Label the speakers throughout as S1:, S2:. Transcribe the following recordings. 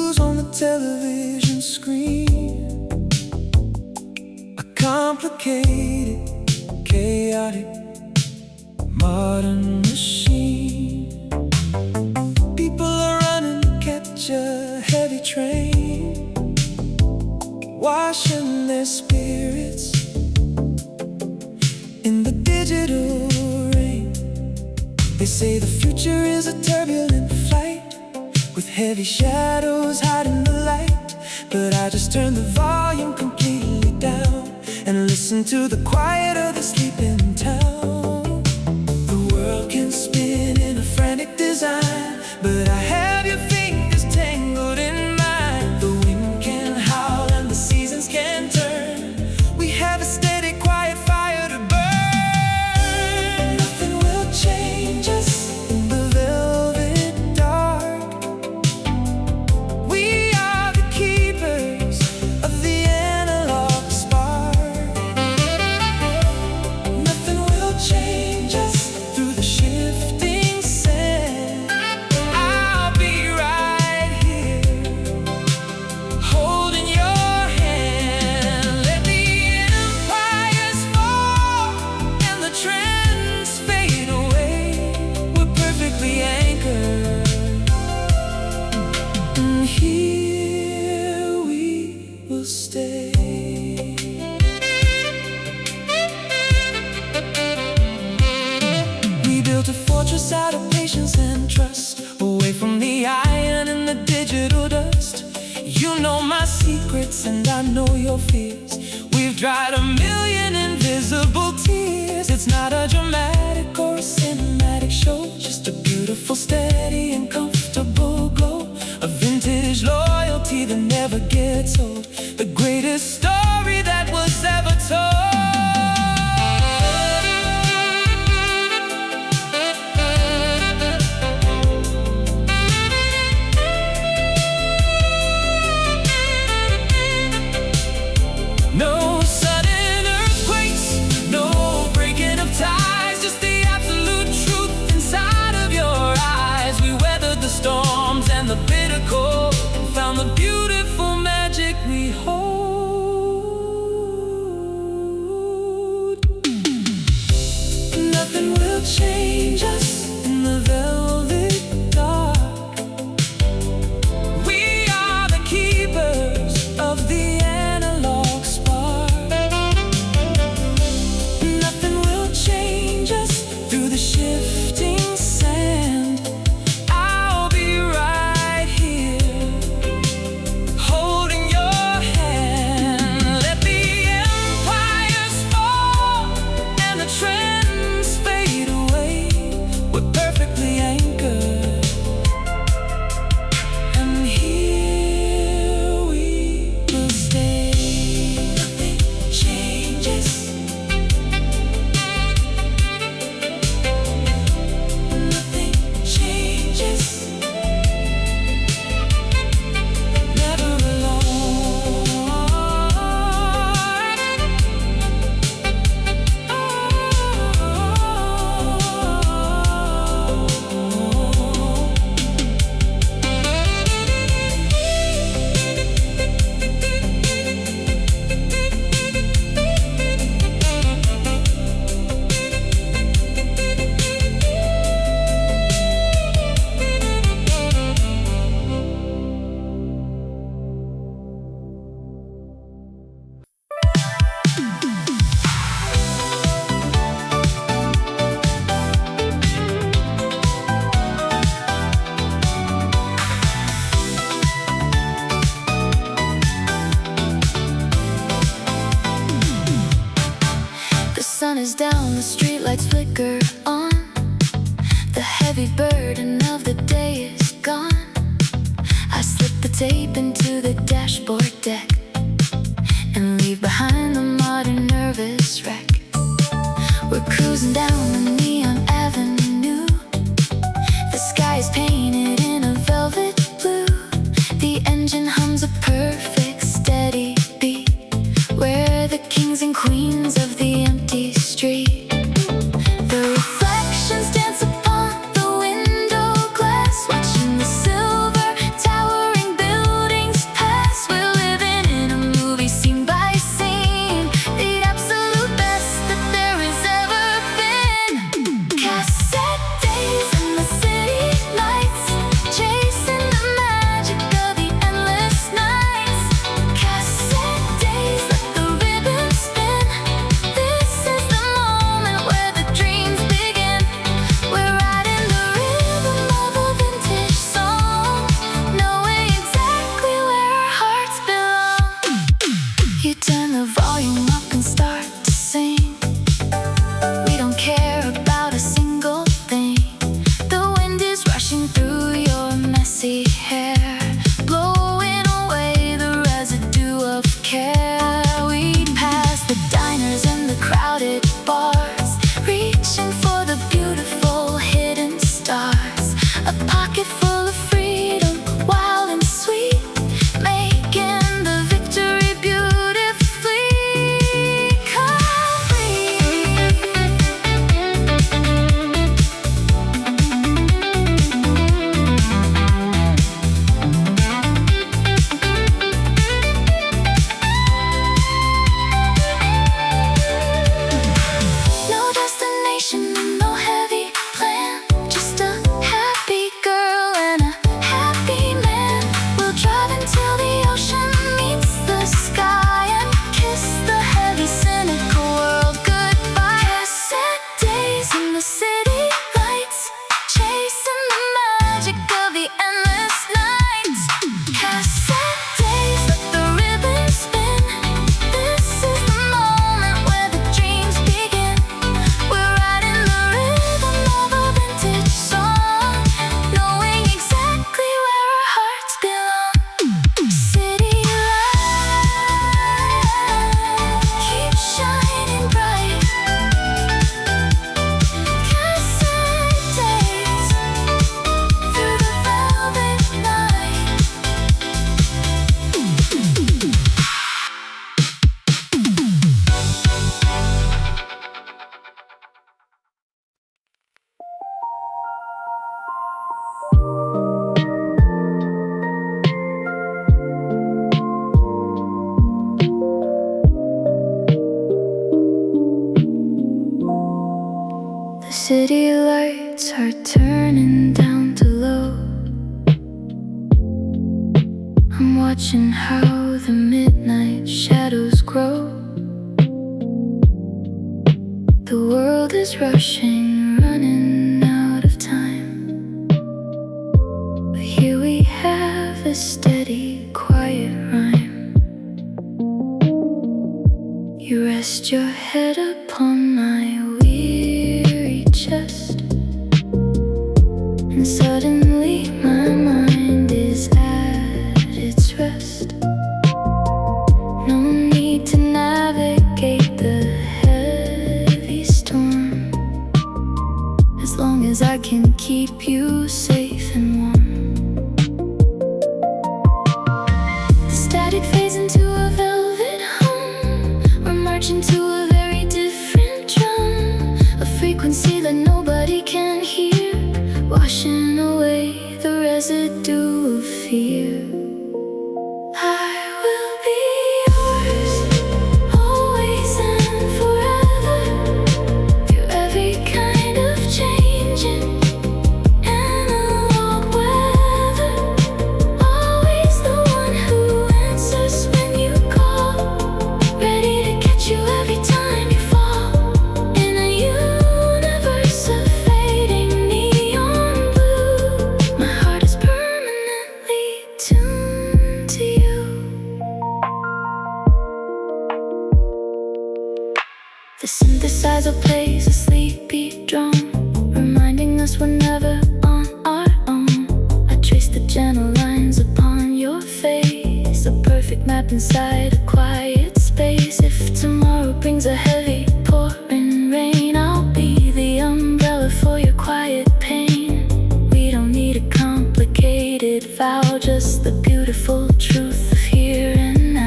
S1: news on the television screen, a complicated, chaotic, modern machine. People are running to catch a heavy train, washing their spirits in the digital rain. They say the future is a turbulent flight, with heavy shadows hiding the light. But I just turn the volume completely down and listen to the quiet of the sleeping town. The world can spin in a frantic design, but I have your fingers tangled in mine. The wind can howl and the seasons can turn. We have a steady, quiet fire to burn. Nothing will change us in the velvet dark. We are the keepers of the analog spark. Nothing will change us through the shifting sand. I'll be right here, holding your hand. Let the empires fall and the trends fade away. We're perfectly anchored, and here we will stay. We built a fortress out of patience and trust, away from the iron and the digital dust. You know my secrets and I know your fears. We've dried a million invisible tears. It's not a dramatic or a cinematic show, just a beautiful, steady and comfortable glow. A vintage loyalty that never gets old, the greatest story that was ever told. No sudden earthquakes, no breaking of ties, just the absolute truth inside of your eyes. We weathered the storms and the bitter cold, found the beautiful magic we hold. Nothing will change us in the velvet dark. We are the keepers of the analog spark. Nothing will change us through the shifting sand. I'll be right here, holding your hand. Let the empires fall and the trends fade away. We're perfectly anchored, and here we will stay. Nothing changes. Nothing changes. Never alone. The sun is down, the streetlights flicker on. The heavy burden of the day is gone. I slip the tape into the dashboard deck and leave behind the modern nervous wreck. We're cruising down the neon avenue. The sky is painted in a velvet blue. The engine hums a perfect steady beat. We're the kings and queens of the empty street. The reflections dance upon the window glass, watching the silver towering buildings city lights are turning down to low. I'm watching how the midnight shadows grow. The world is rushing, running out of time. But here we have a steady, quiet rhyme. You rest your head upon my weary chest, and suddenly my mind is at its rest. No need to navigate the heavy storm, as long as I can keep you safe and warm. The static fades into a velvet hum. We're marching to a very different drum, a frequency that nobody can hear, washing away the residue of fear. I will be yours, always and forever, through every kind of changing analog weather. Always the one who answers when you call, ready to catch you every time you fall. In a universe of fading neon blue, my heart is permanently tuned to you. The synthesizer plays a sleepy drum, reminding us we're never on our own. I trace the gentle lines upon your face, a perfect map inside a quiet space. If tomorrow brings a heavy pouring rain, I'll be the umbrella for your quiet pain. We don't need a complicated vow, just the beautiful truth of here and now.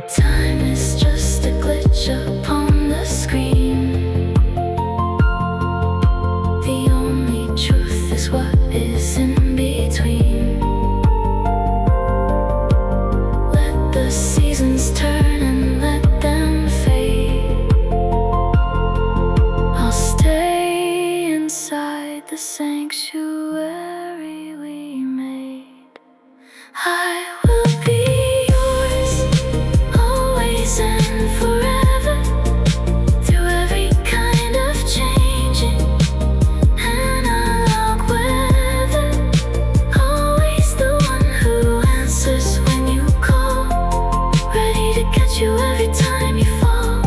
S1: Time is just a glitch upon the screen. The only truth is what is in between. Let the seasons turn and let them fade. I'll stay inside the sanctuary we made. I will be yours, always and forever, through every kind of changing analog weather. Always the one who answers when you call, ready to catch you every time you fall.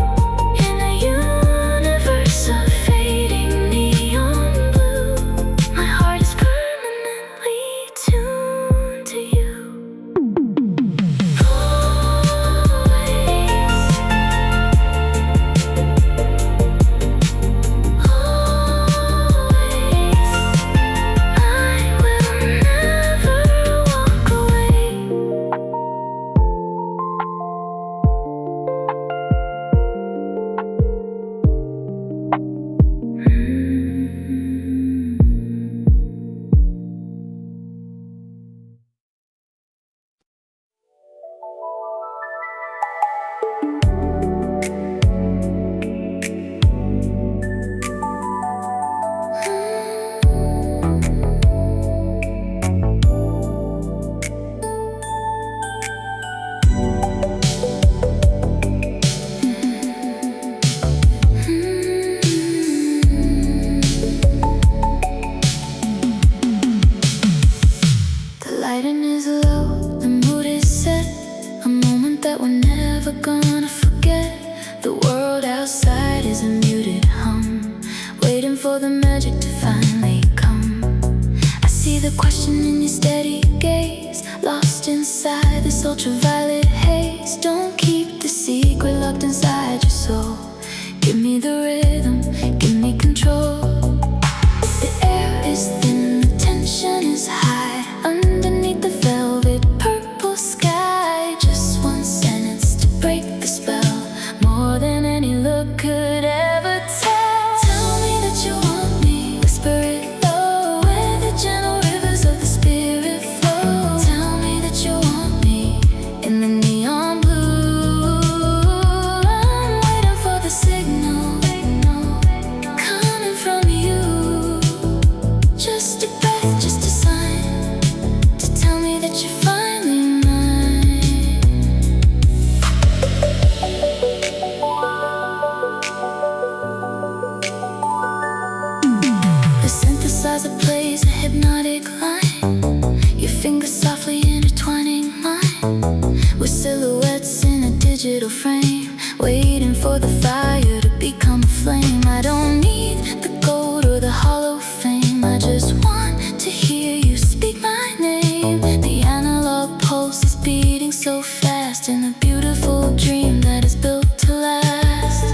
S1: In a universe of fading neon blue, my heart is permanently tuned to you. The lighting is low, the mood is set, a moment that we're never gonna forget. The world outside is a muted hum, waiting for the magic to finally come. I see the question in your steady gaze, lost inside this ultraviolet haze. Don't keep the secret locked inside your soul. Give me the rhythm, give me control. The air is thin, the tension is high, underneath the velvet purple sky. Just one sentence to break the spell, more than any look could ever tell. Tell me that you want me, whisper it low. silhouettes in a digital frame, waiting for the fire to become a flame. I don't need the gold or the hollow fame, I just want to hear you speak my name. The analog pulse is beating so fast in a beautiful dream that is built to last.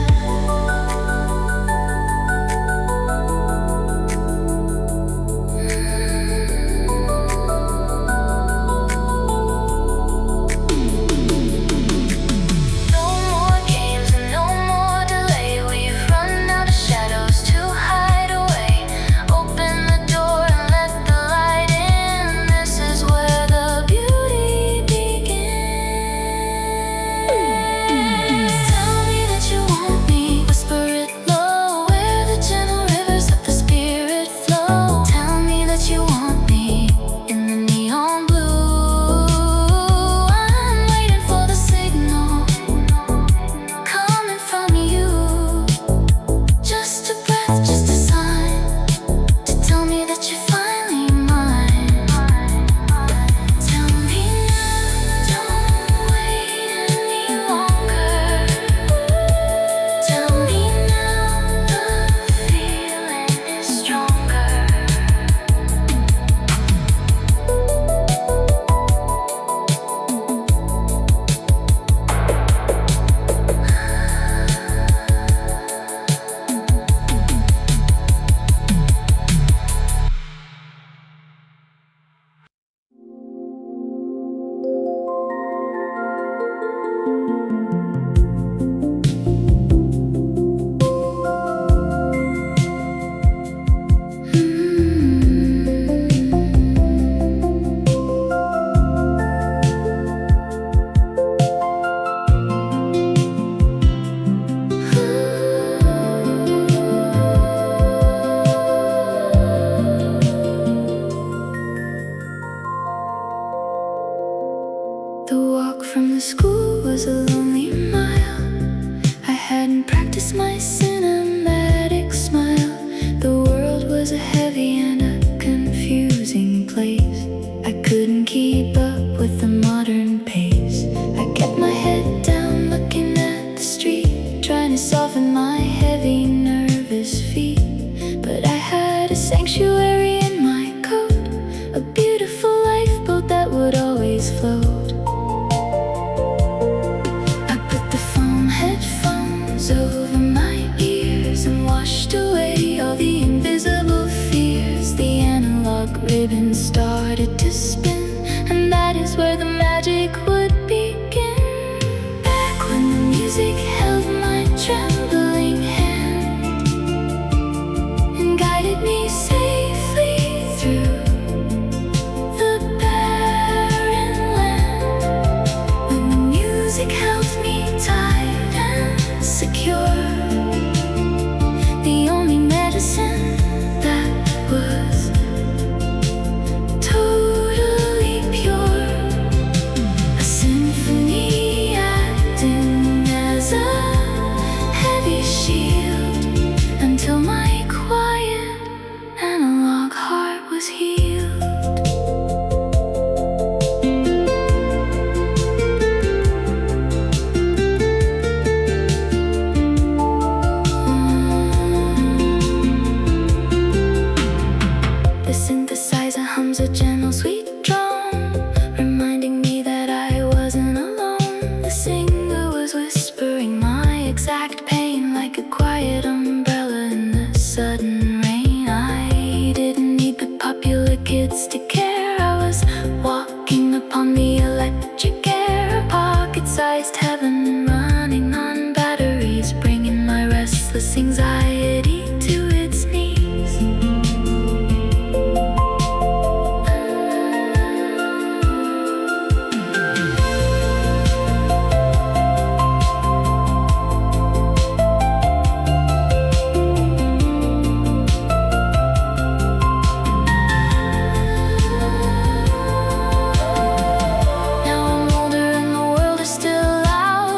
S2: Now I'm older and the world is still out.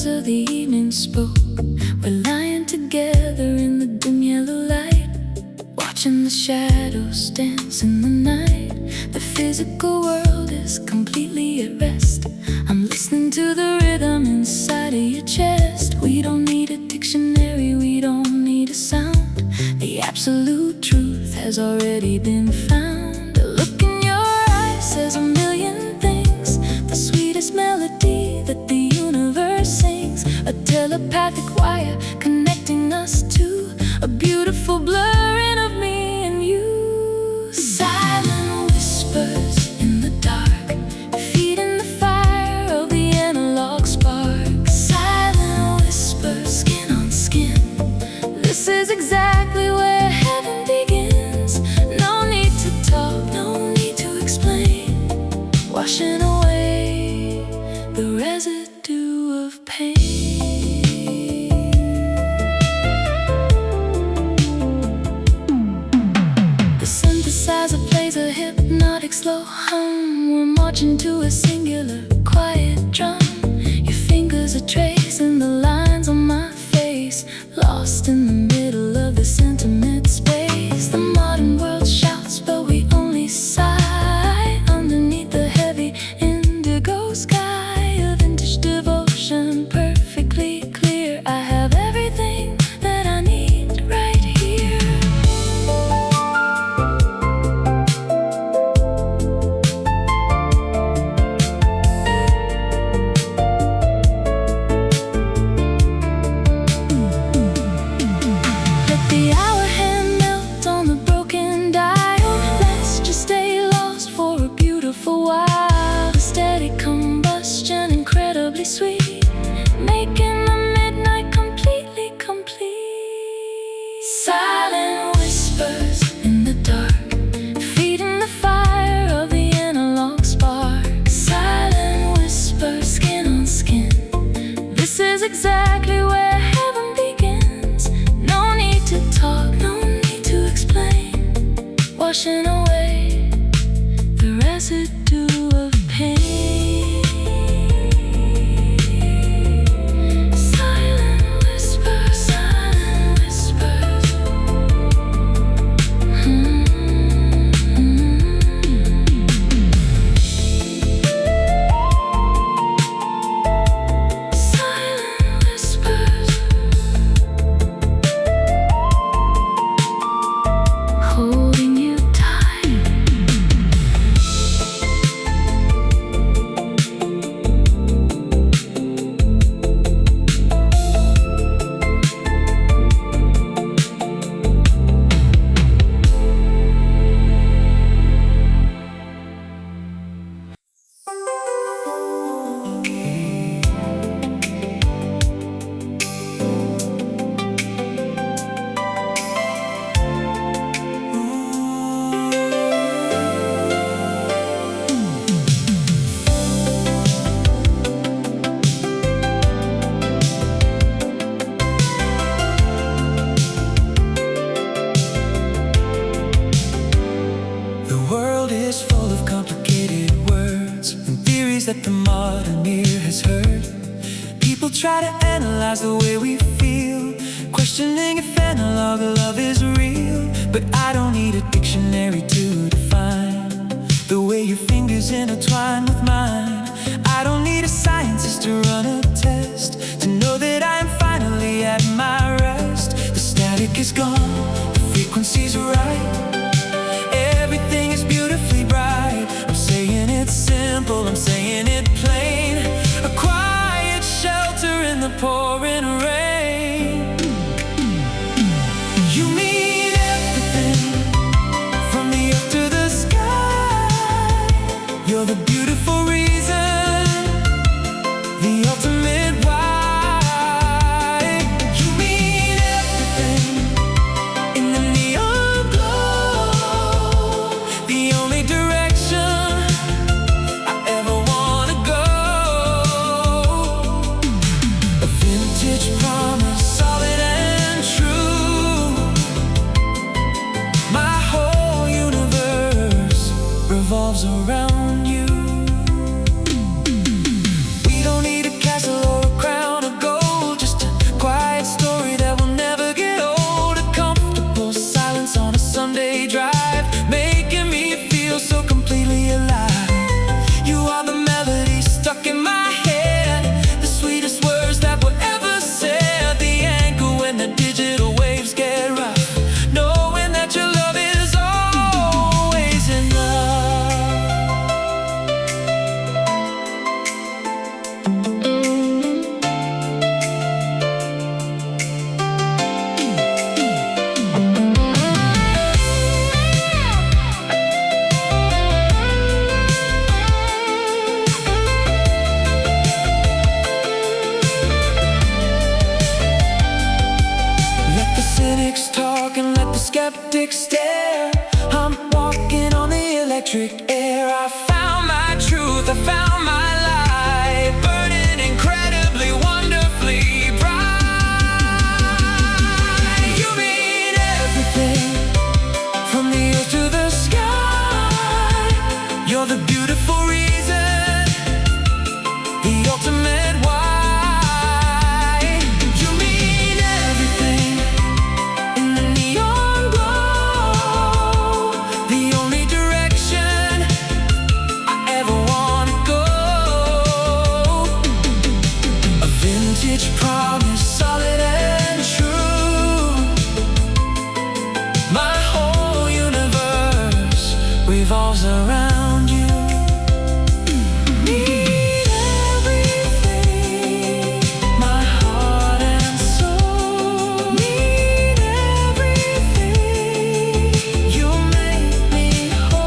S1: birds of the evening spoke. We're lying together in the dim yellow light, watching the shadows dance in the night. The physical world is completely at rest. I'm listening to the rhythm inside of your chest. We don't need a dictionary, we don't need a sound. The absolute truth has already been found. A look in your eyes says a million things. The sweetest melody that the universe sings. A telepathic wire connecting us to a beautiful blurring of me and you. Silent whispers in the dark, feeding the fire of the analog spark. Silent whispers, skin on skin. This is exactly where heaven begins. No need to talk, no need to explain. Washing away the residue of pain. The synthesizer plays a hypnotic slow hum. We're marching to a singular quiet drum. Your fingers are tracing the lines on my face, lost in the middle of this intimate space. The modern world shouts, but we only sigh underneath the heavy indigo sky. A vintage devotion, perfectly clear. I have everything that I need right here. Let the hour hand melt on the broken dial. Let's just stay lost for a beautiful while. A steady combustion, incredibly sweet, making the midnight completely complete. Silent whispers in the dark, feeding the fire of the analog spark. Silent whispers, skin on skin. This is exactly where heaven begins. No need to talk, no need to explain. Washing away the residue of pain. Silent whispers, silent whispers. Silent whispers, holding you tight. The world is full of complicated words and theories that the modern ear has heard. People try to analyze the way we feel, questioning if analog love is real. But I don't need a dictionary to define the way your fingers intertwine with mine. I don't need a scientist to run a test to know that I am finally at my rest. The static is gone, the frequency's right, everything is beautifully bright. I'm saying it simple, I'm saying it plain. A quiet shelter in the pouring rain. You mean everything, from the earth to the sky. You're the beautiful reason electric air. I found my truth, I found my light, burning incredibly, wonderfully bright. You mean everything, from the earth to the sky. You're the beautiful reason, the ultimate why. You mean everything in the neon glow, the only direction I ever wanna go. A vintage promise, solid and true. My whole universe revolves around you. Need everything, my heart and soul. Need everything, you make me whole.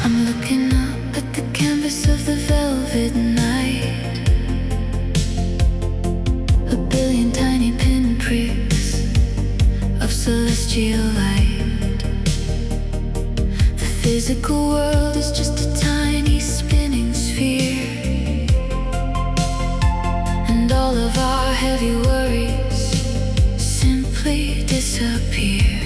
S1: I'm looking up at the canvas of the velvet night. A billion tiny pinpricks of celestial light. The physical world is just a tiny spinning sphere, and all of our heavy worries simply disappear.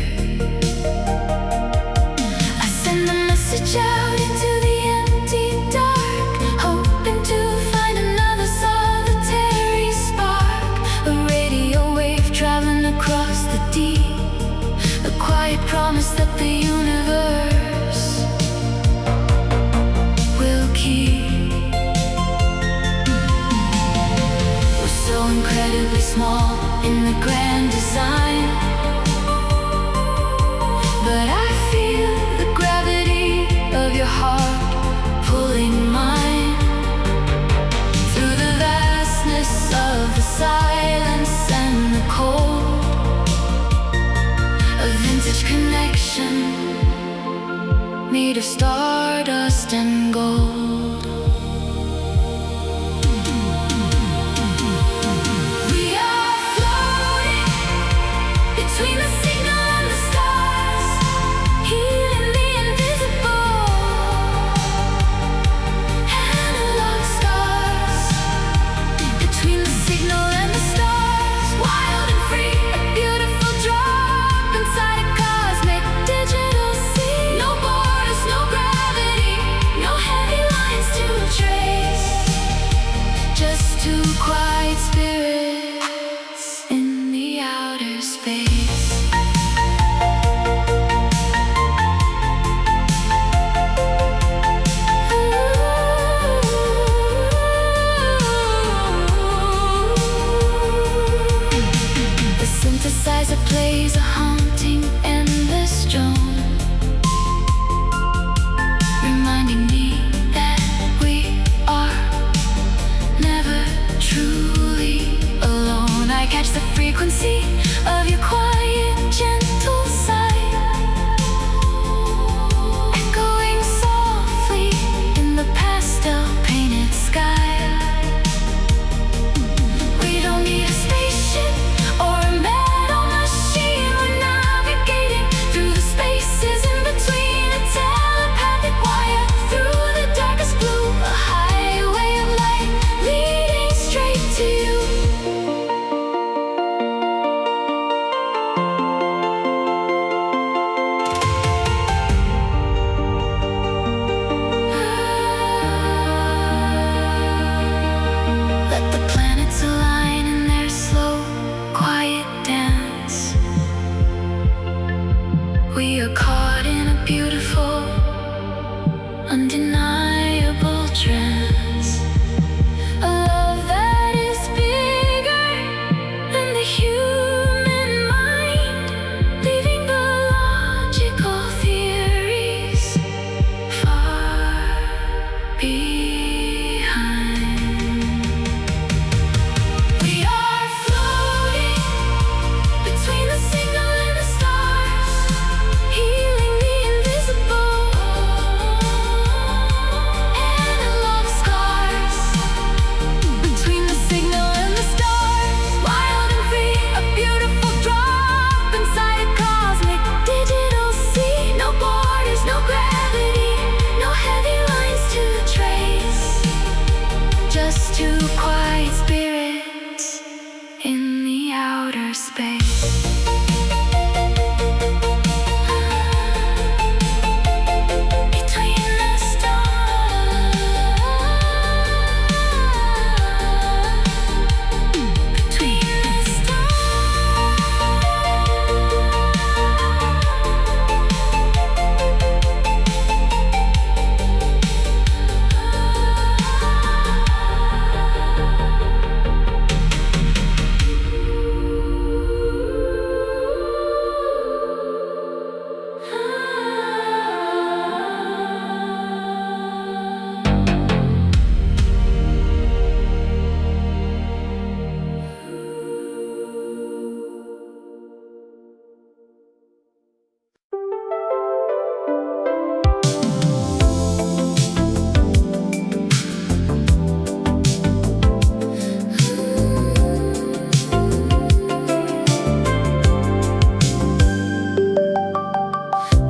S1: I send a message out into the empty dark, hoping to find another solitary spark. A radio wave traveling across the deep, a quiet promise that the universe will keep. We're so incredibly small in the grand design, but I feel the gravity of your heart pulling mine through the vastness of the silence and the cold. A vintage connection made of stardust and gold. We are floating between the signal and the stars, healing the invisible analog stars. Between the signal and the stars, wild and free, a beautiful drop inside a cosmic digital sea. No borders, no gravity, no heavy lines to undeniable trance. A love that is bigger than the human mind, leaving the logical theories far behind. We are floating between the signal and the stars, healing the invisible. Analog scars between the signal and the stars, wild and free, a beautiful drop inside a cosmic digital sea. No borders, no gravity, no heavy lines to trace, just two quiet spirits in the outer space. Between the stars, between the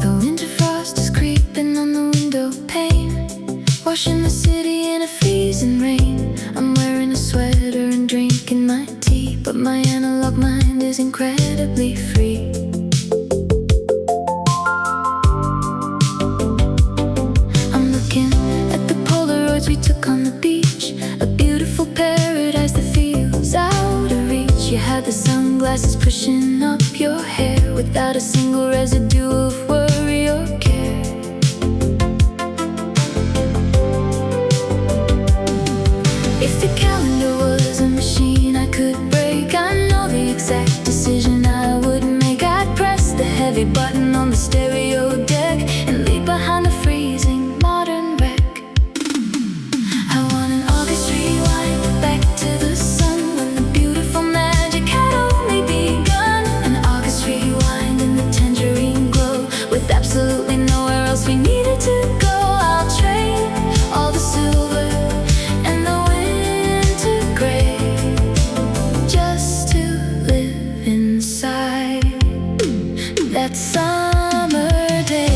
S1: The winter frost is creeping on the window pane, washing the city in a freezing rain. I'm wearing a sweater and drinking my tea, but my analog mind is incredibly free. I'm looking at the Polaroids we took on the beach, a beautiful paradise that feels out of reach. You had the sunglasses pushing up your hair without a single residue of worry or care. If the calendar was a machine I could break, I know the exact decision I would make. I'd press the heavy button on the stereo deck and leave behind the freezing modern wreck. I want an August rewind back to the sun when the beautiful magic had only begun. An August rewind in the tangerine glow, with absolutely nowhere else we needed to go. I'll trade all the silver and the winter gray just to live inside that summer day.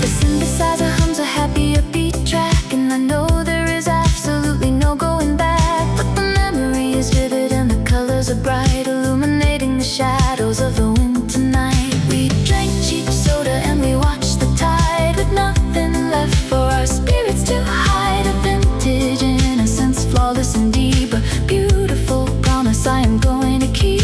S1: The synthesizer hums a happy upbeat track, and I know there is absolutely no going back. But the memory is vivid and the colors are bright, illuminating the shadows of the winter night. We drank cheap soda and we watched the tide, with nothing left for our spirits to hide. A vintage innocence, flawless indeed, but beautiful promise I am going to keep.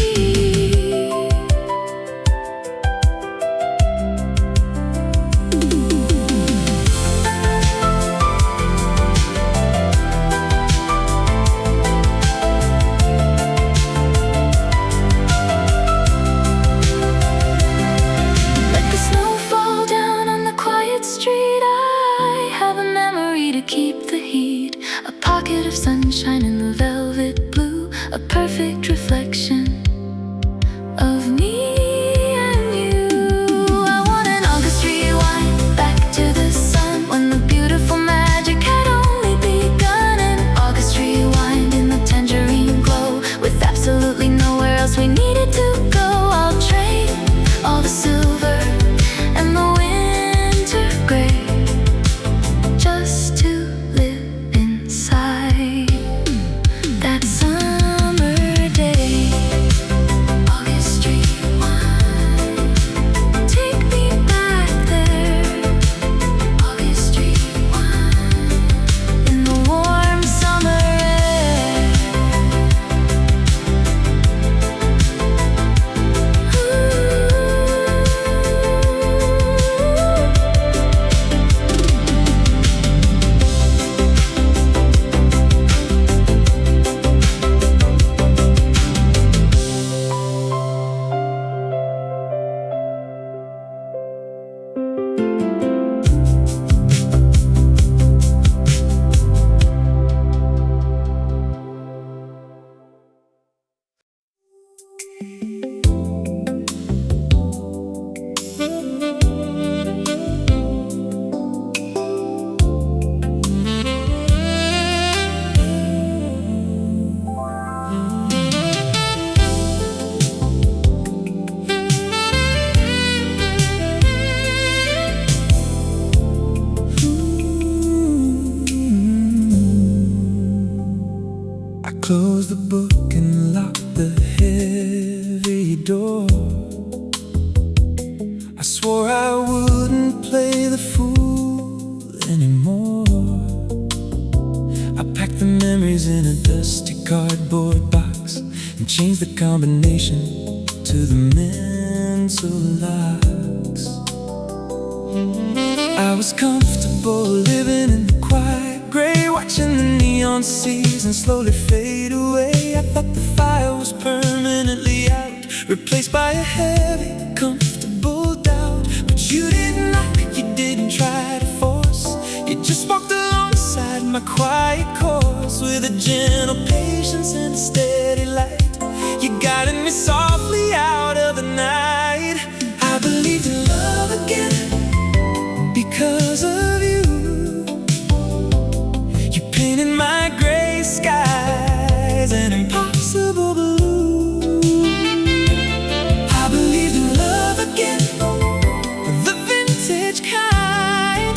S1: Let the snow fall down on the quiet street. I have a memory to keep the heat, a pocket of sunshine in the velvet blue, a perfect reflection of me and you. I want an August rewind back to the sun when the beautiful magic had only begun. An August rewind in the tangerine glow, with absolutely nowhere else we needed to go. I'll trade all the silver and the winter gray just to live inside that summer day. closed the book and locked the heavy door. I swore I wouldn't play the fool anymore. I packed the memories in a dusty cardboard box and changed the combination to the mental locks. I was comfortable living in the quiet gray, watching the neon season slowly fade away. I thought the fire was permanently out, replaced by a heavy, comfortable doubt. But you didn't knock, you didn't try to force, you just walked alongside my quiet course. With a gentle patience and a steady light, you guided me softly out of the night. I believed in love again because of you. You painted my gray skies an impossible blue. I believed in love again, the vintage kind,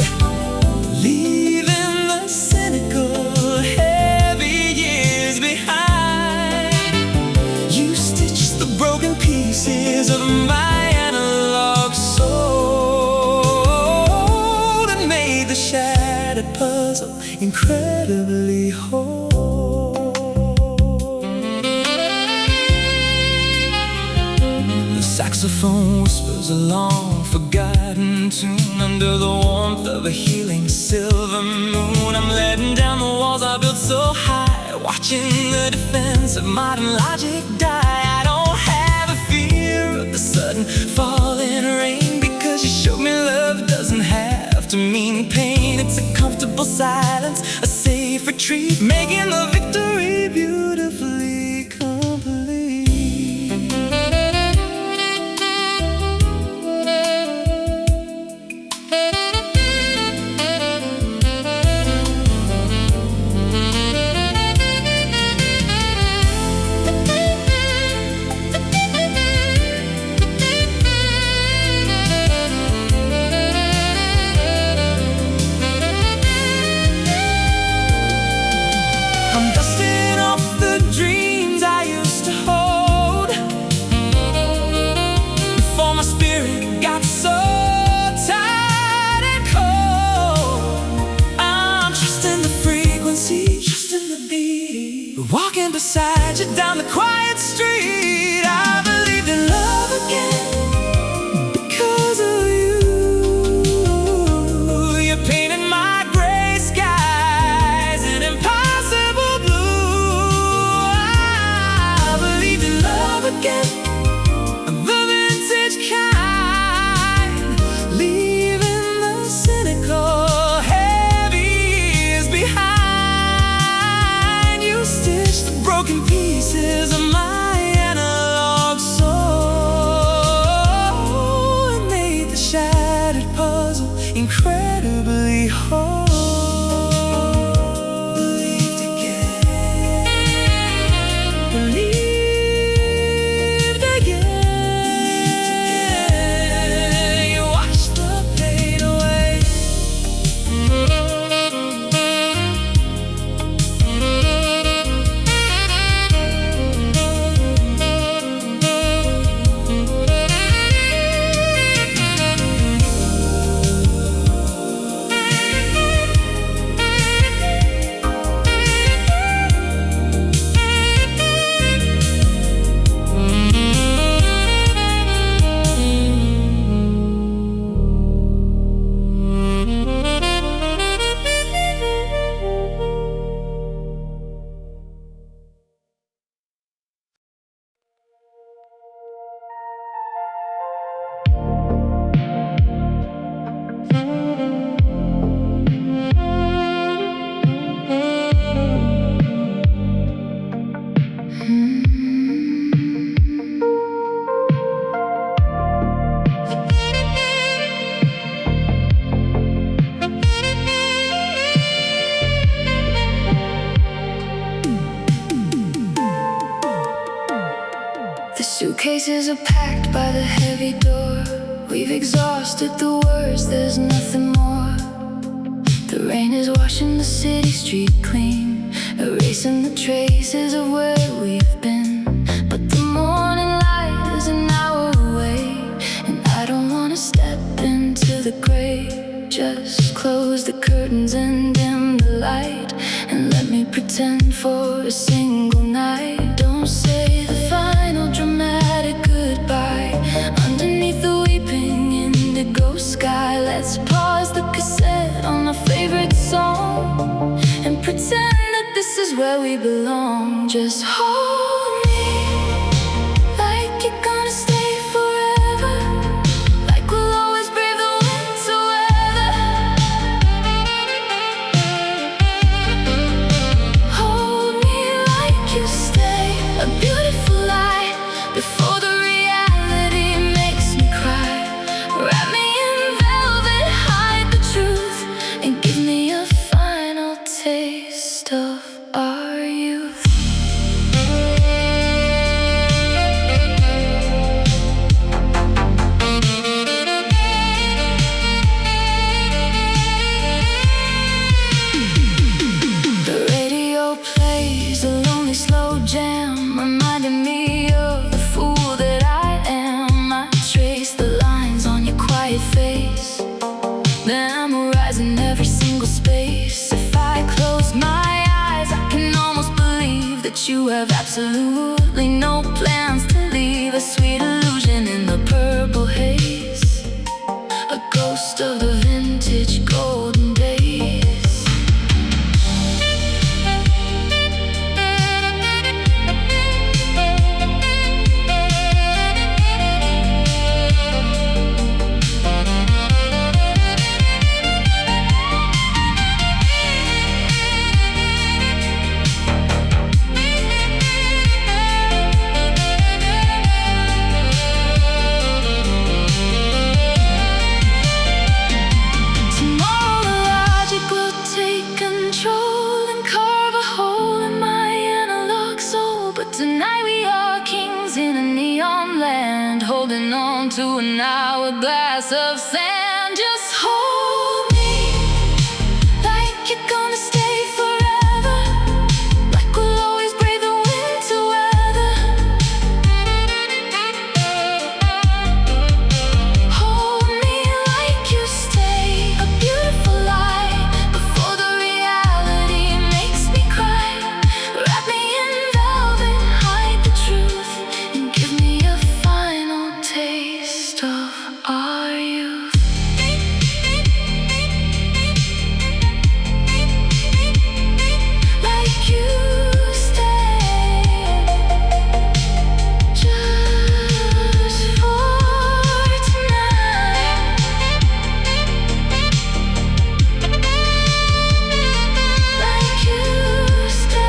S1: leaving the cynical, heavy years behind. You stitched the broken pieces of my analog soul and made the shattered puzzle incredibly whole. The saxophone whispers a long forgotten tune under the warmth of a healing silver moon. I'm letting down the walls I built so high, watching the defense of modern logic die. I don't have a fear of the sudden falling rain, because you showed me love doesn't have to mean pain. It's a comfortable silence, a safe retreat, making the victory beautifully complete. Walking beside you down the quiet street, I believed in love again because of you. You painted my gray skies an impossible blue. I believed in love again, the vintage kind, leaving the cynical, heavy years behind. Stitched the broken pieces of my analog soul and made the shattered puzzle incredibly whole. Believed again, believed again. You washed the pain away.
S2: Suitcases are packed by the heavy door. We've exhausted the words, there's nothing more. The rain is washing the city street clean. erasing the traces of where we've been. But the morning light is an hour away, and I don't wanna step into the gray. Just close the curtains and dim the light, and let me pretend for a single night. Don't say the final dramatic goodbye underneath the weeping indigo sky. Let's pause the cassette on my favorite song and pretend that this is where we belong. Just hold me like you're gonna stay forever, like we'll always brave the winter weather. Hold me like you stay, a beautiful light before the reality makes me cry. Wrap me in velvet, hide the truth, and give me a final taste of our youth. The radio plays a lonely slow jam, reminding me of the fool that I am. I trace the lines on your quiet face, memorizing every single space. If I close my eyes, I can almost believe that you have absolutely no plans to leave. A sweet illusion in the purple haze, a ghost of the vintage golden days. Tomorrow the logic will take control and carve a hole in my analog soul. But tonight we are kings in a neon land, holding on to an hourglass of sand. Just hold me like you're gonna stay forever, like we'll always brave the winter weather. Hold me like you stay, a beautiful light before the reality makes me cry. Wrap me in velvet, hide the truth, and give me a final taste of our youth. Like you stay, just for tonight. Like you stay.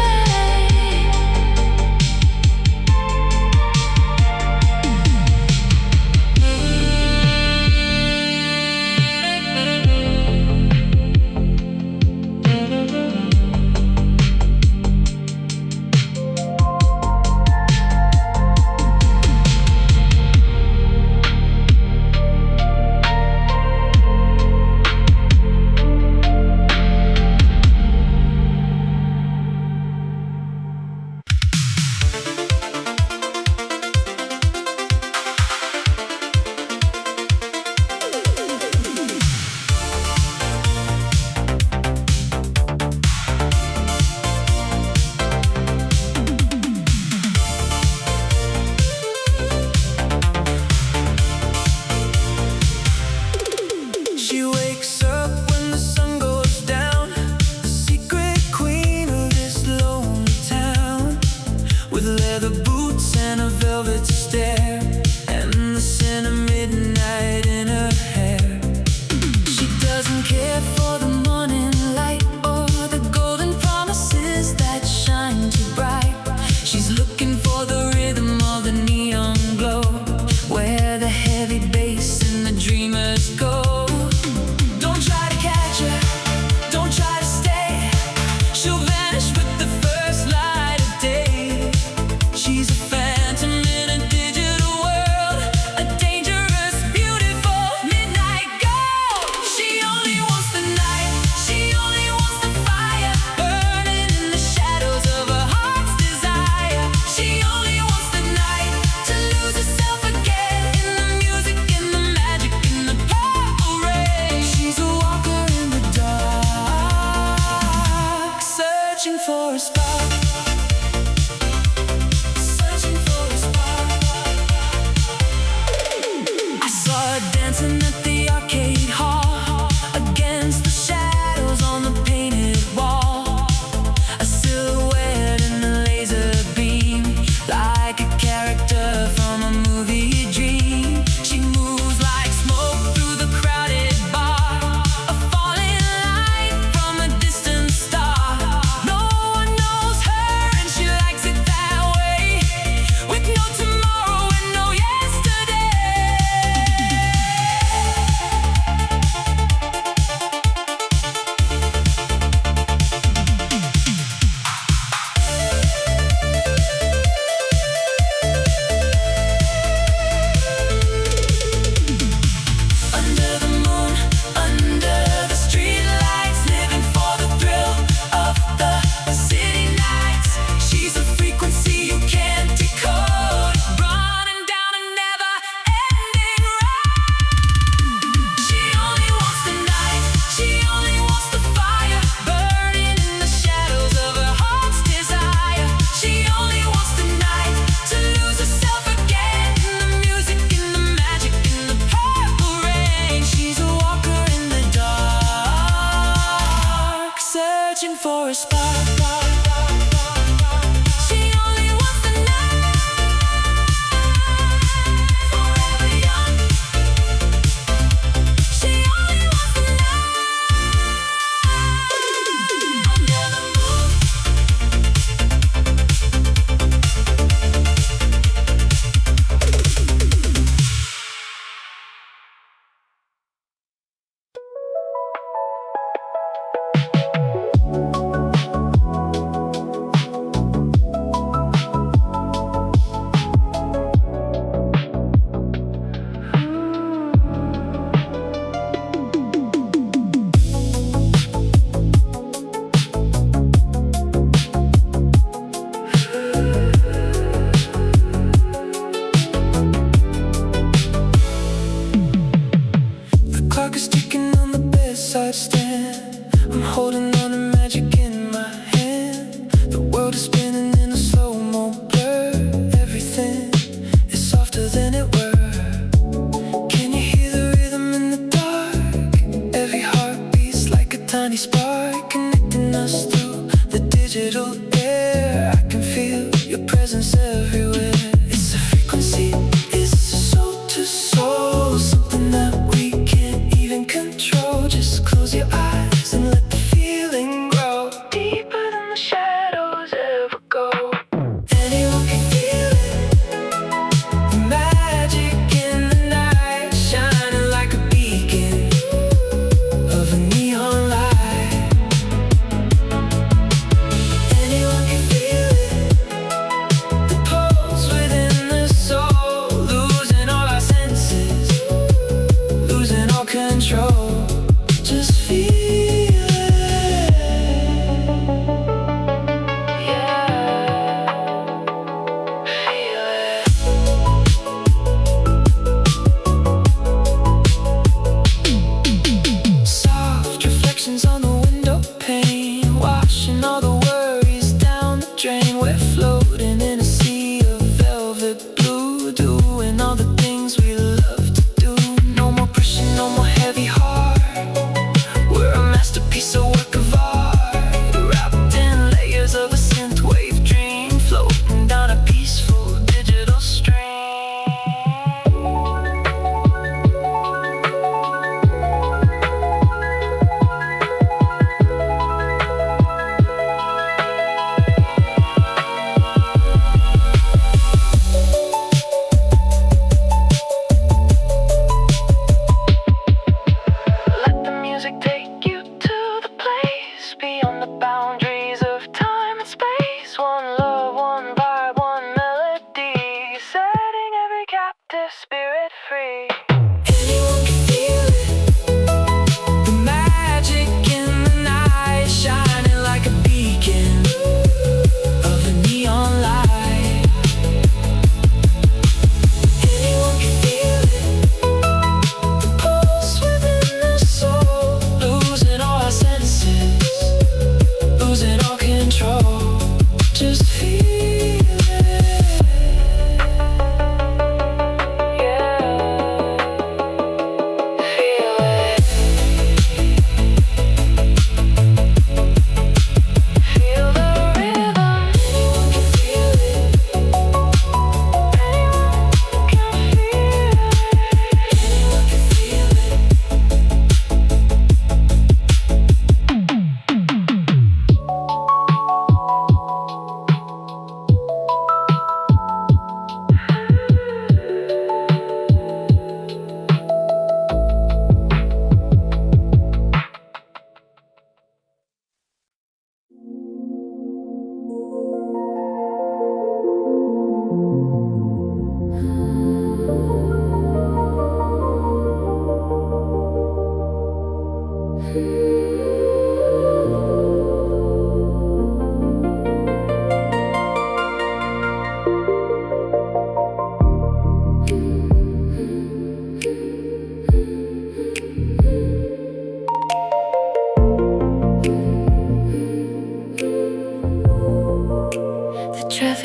S1: She wakes up when the sun goes down, the secret queen of this lonely town, with leather boots and a velvet stare, and the scent of midnight in her hair. She doesn't care for the morning light or the golden promises that shine too bright. She's looking for the rhythm of the neon glow, where the heavy bass and the dreamers go. Don't try to catch her, don't try to stay. She'll vanish with the first light of day. She's a phantom in a digital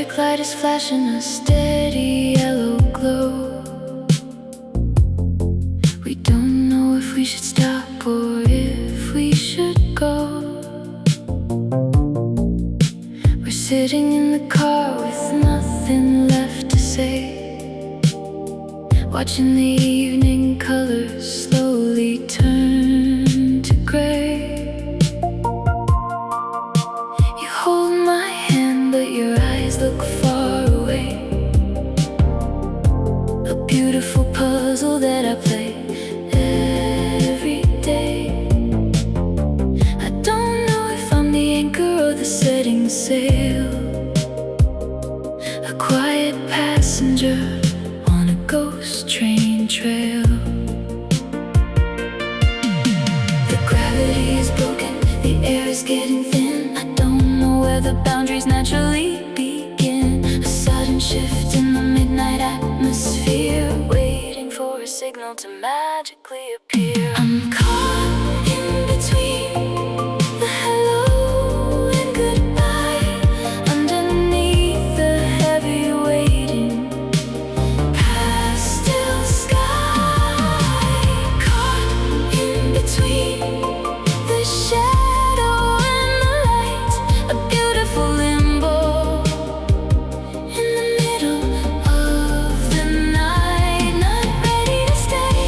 S2: electric light is flashing a steady yellow glow. We don't know if we should stop or if we should go. We're sitting in the car with nothing left to say, watching the evening colors slowly turn to gray. You hold my hand, but your eyes look far away. A beautiful puzzle that I play every day. I don't know if I'm the anchor or the setting sail, a quiet passenger on a ghost train trail. The gravity is broken, the air is getting thin. I don't know where the boundaries naturally begin. A sudden shift in the midnight atmosphere, waiting for a signal to magically appear. I'm caught in between the hello and goodbye, underneath the heavy waiting pastel sky. Caught in between the shadow and the light, a beautiful limbo in the middle of the night. Not ready to stay,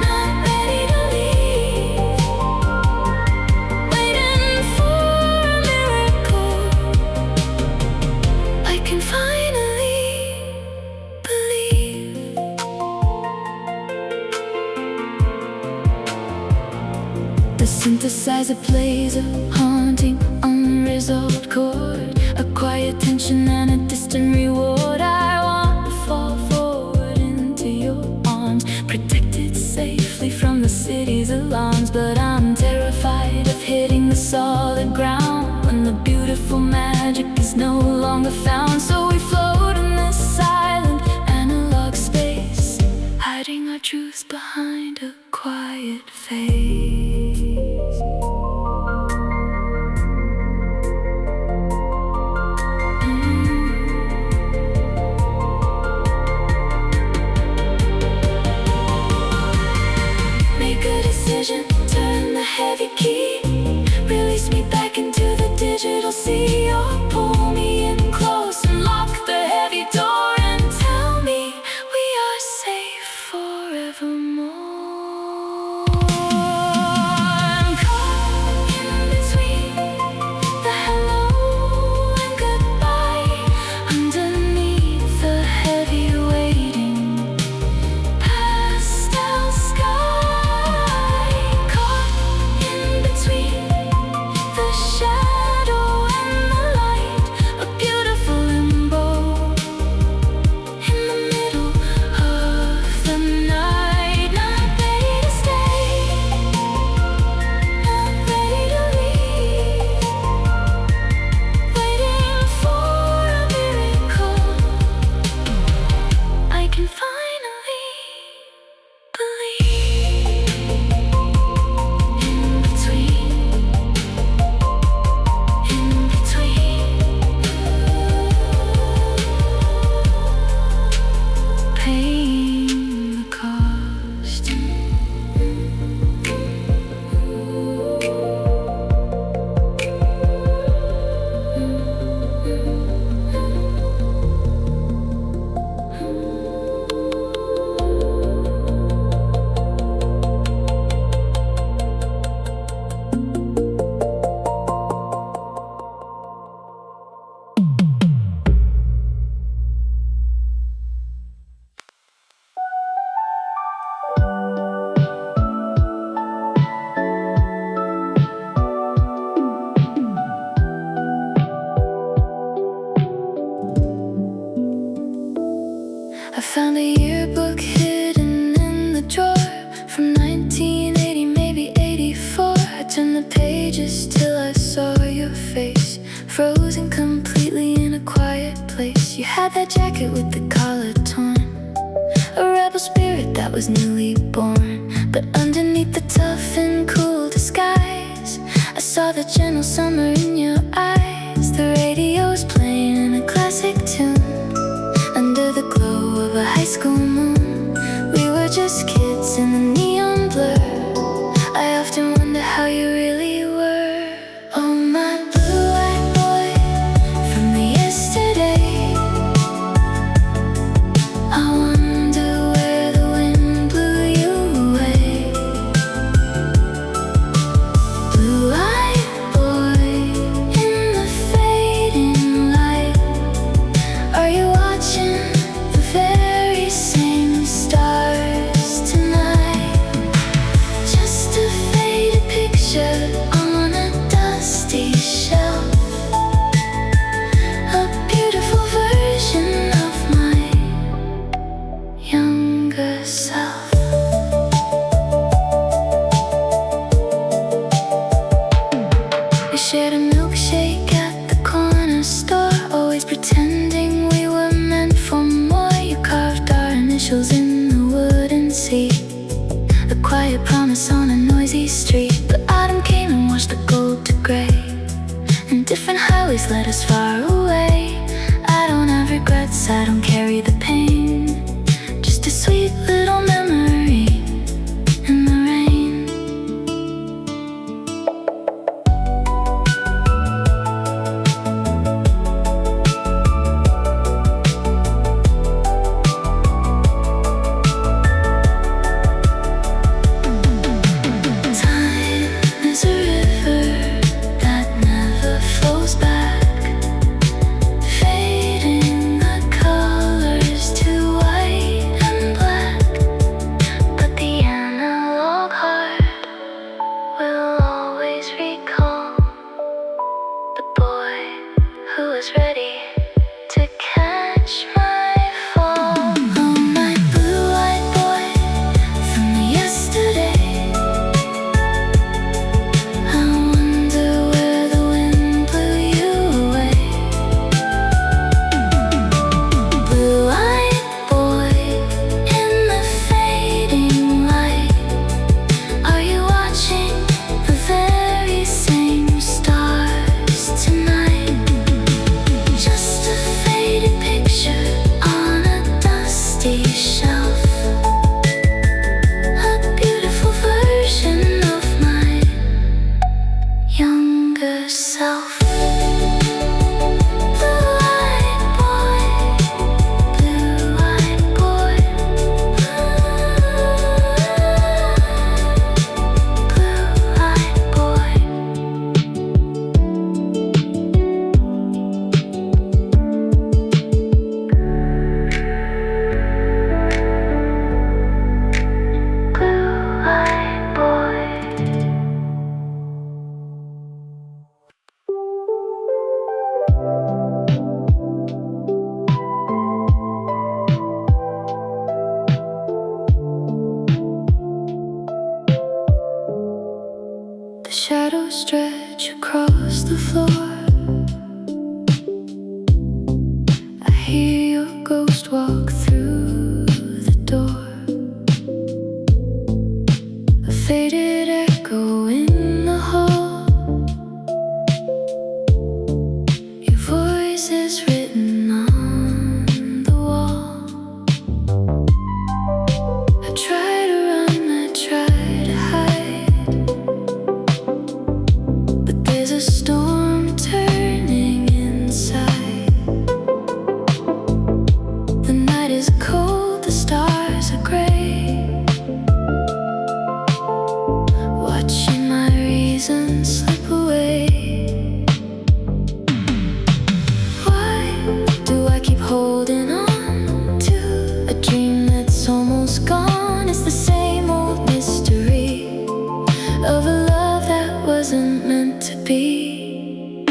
S2: not ready to leave, waiting for a miracle. I can finally believe. The synthesizer plays a haunting, unresolved chord, a quiet tension and a distant reward. I want to fall forward into your arms, protected safely from the city's alarms. But I'm terrified of hitting the solid ground when the beautiful magic is no longer found. So we float in this silent analog space, hiding our truths behind a quiet face. Make a decision, turn the heavy key, release me back into the digital sea, or pull me in close and lock the heavy door and tell me we are safe forevermore. I'm caught in between the hello and goodbye, underneath the heavy waiting pastel sky. Caught in between the shadow and the light, a beautiful limbo in the middle of the night. Not ready to stay, not ready to leave, waiting for a miracle. I can finally believe. In between, paying the cost. I found a yearbook hidden in the drawer from 1980, maybe 84. I turned the pages till I saw your face, frozen completely in a quiet place. You had that jacket with the collar torn, a rebel spirit that was newly born. But underneath the tough and cool disguise, I saw the gentle summer in your eyes. The radio's playing always led us far away. I don't have regrets, I don't carry the pain. Just a sweet little memory in the rain. Time is a river that never flows back, fading the colors to white and black. But the analog heart will always recall the boy who was ready to catch my fall. Oh, my blue-eyed boy from yesterday, I wonder where the wind blew you away. Blue-eyed boy in the fading light, are you watching the very same stars tonight? Just a faded picture on a dusty shelf, a beautiful version of my younger self. Blue-eyed boy, blue-eyed boy, blue-eyed boy. Blue-eyed boy. The shadows stretch across the floor. I hear your ghost walk through the door. A faded echo in the hall. Your voice is written on the wall. I try to run, I try to hide, but there's a storm turning inside. The night is cold, the stars are gray, watching my reason slip away. Why do I keep holding on to a dream that's almost gone? It's the same old mystery of a love that wasn't meant to be.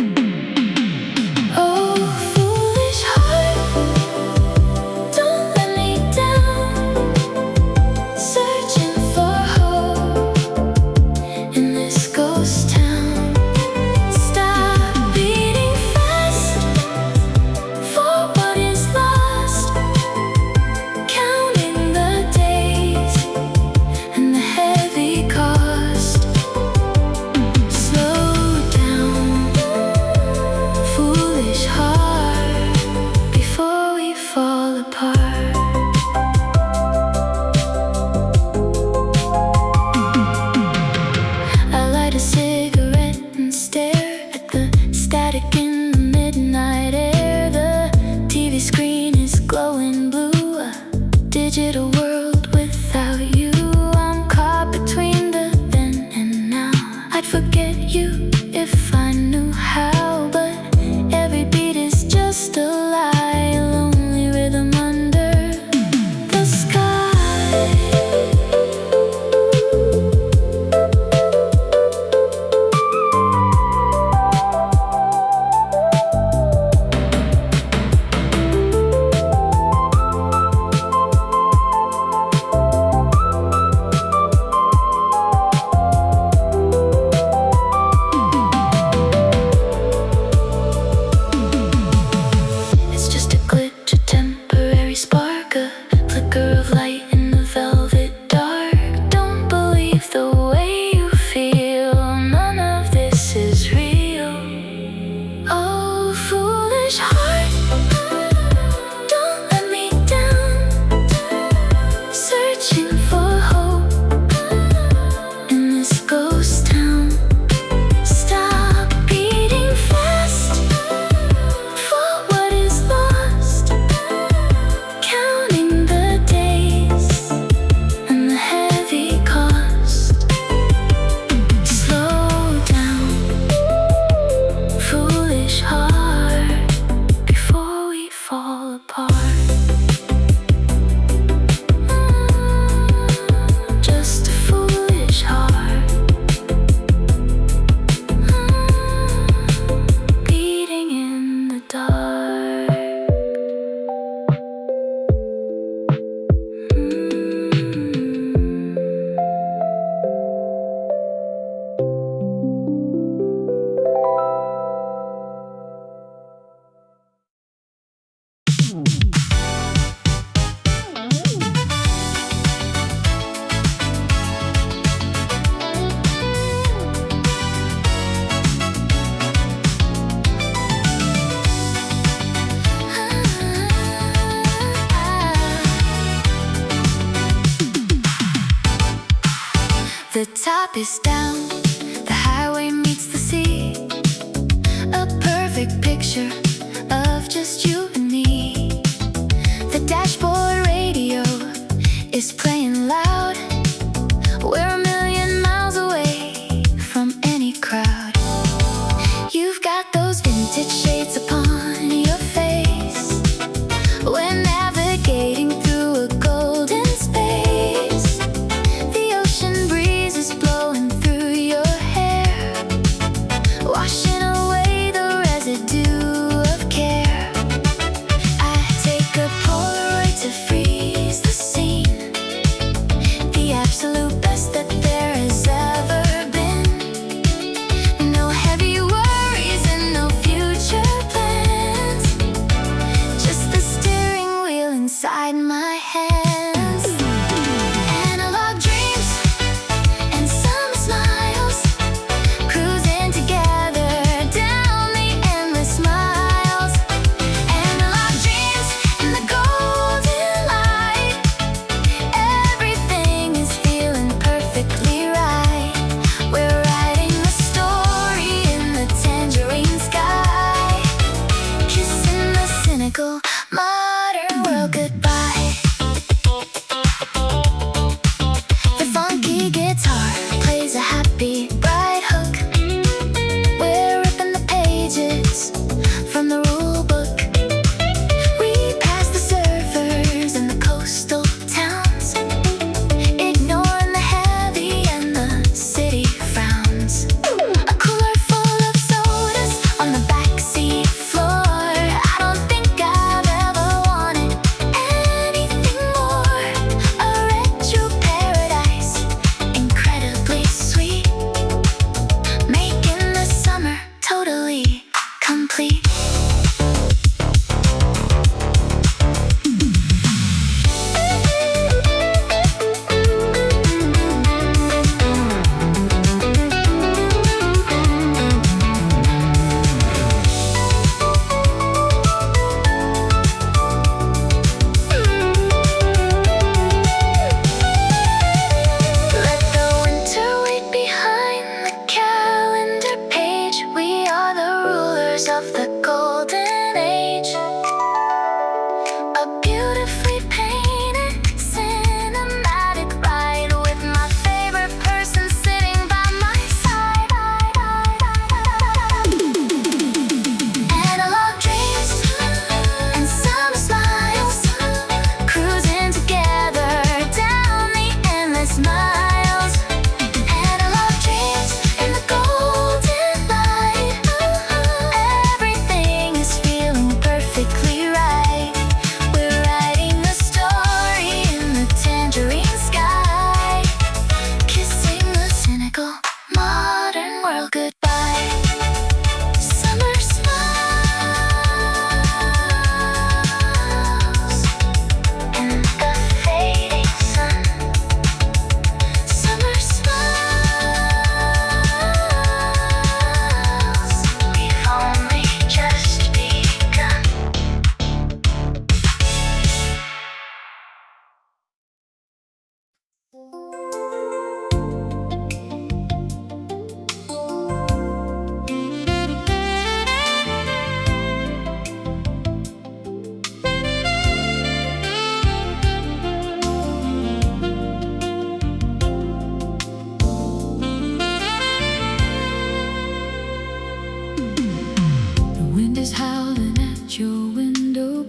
S2: Oh, foolish heart, don't let me down. Searching for hope in this ghost town. Stop beating fast for what is lost. foolish heart, don't let me down. Searching for hope in this ghost town. Stop beating fast for what is lost. Counting the days and the heavy cost. Slow down, foolish heart, before we fall apart. Just a foolish heart, beating in the dark. The top is down, the highway meets the sea. A perfect picture of just you and me. The dashboard radio is playing loud. We're a million miles away from any crowd. You've got those vintage shades upon your face. We're navigating through a golden space. The ocean breeze is blowing through your hair, washing away the residue of care. I take a Polaroid to freeze the scene.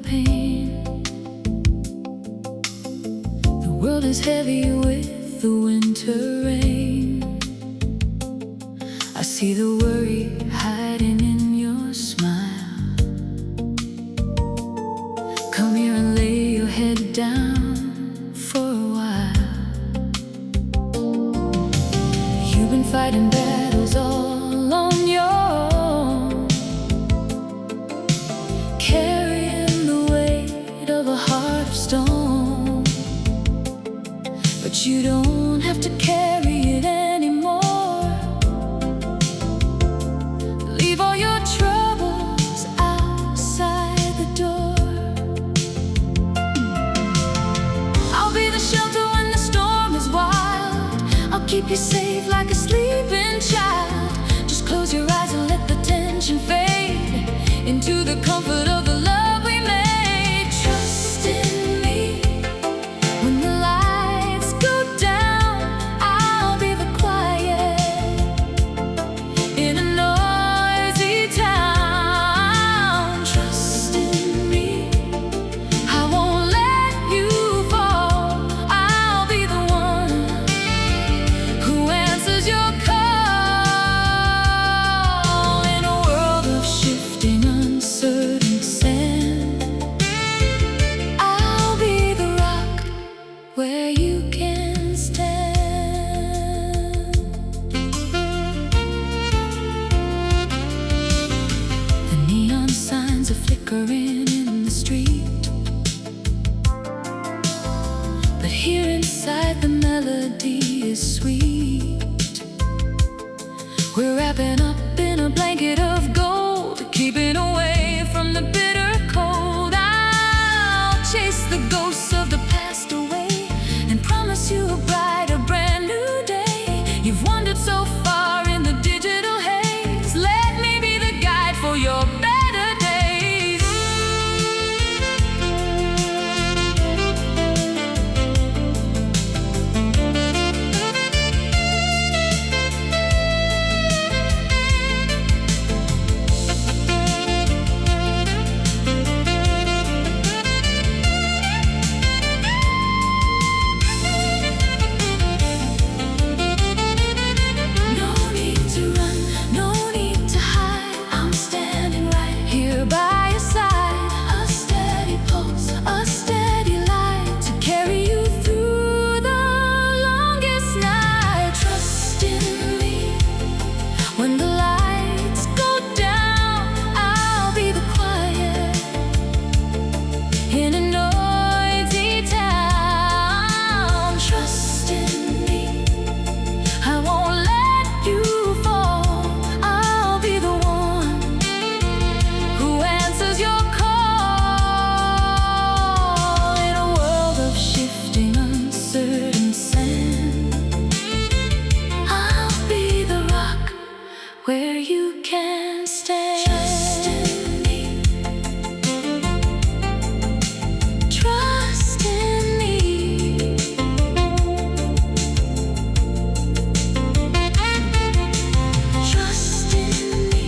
S2: pain. The world is heavy with the winter rain. I see the worry hiding in your smile. Come here and lay your head down for a while. You've been fighting battles all on your own, carrying the weight of a heart of stone. But you don't have to carry it anymore. Leave all your troubles outside the door. I'll be the shelter when the storm is wild. I'll keep you safe like a sleeping child. Just close your eyes and let the tension fade into the comfort of the love we made. Trust in me. When the lights go down, I'll be the quiet in a noisy town. Trust in me. I won't let you fall. I'll be the one who answers your call. In a world of shifting, uncertain sand, I'll be the rock where you can stand. The neon signs are flickering in the street, but here inside the melody is sweet. We're wrapping up in a blanket of gold, keeping away from the bitter cold. I'll chase the ghosts of the past away and promise you a brighter, brand new day. You've wandered so far in the digital haze. Let me be the guide for your better days. No need to run, no need to hide. I'm standing right here by your side. A steady pulse, a steady light to carry you through the longest night. Trust in me. When the lights go down, I'll be the quiet in a noisy town. Trust in me. I won't let you fall. I'll be the one who answers your call. In a world of shifting, uncertain sand, I'll be the rock where you can stand. Trust in me. Trust in me. Trust in me.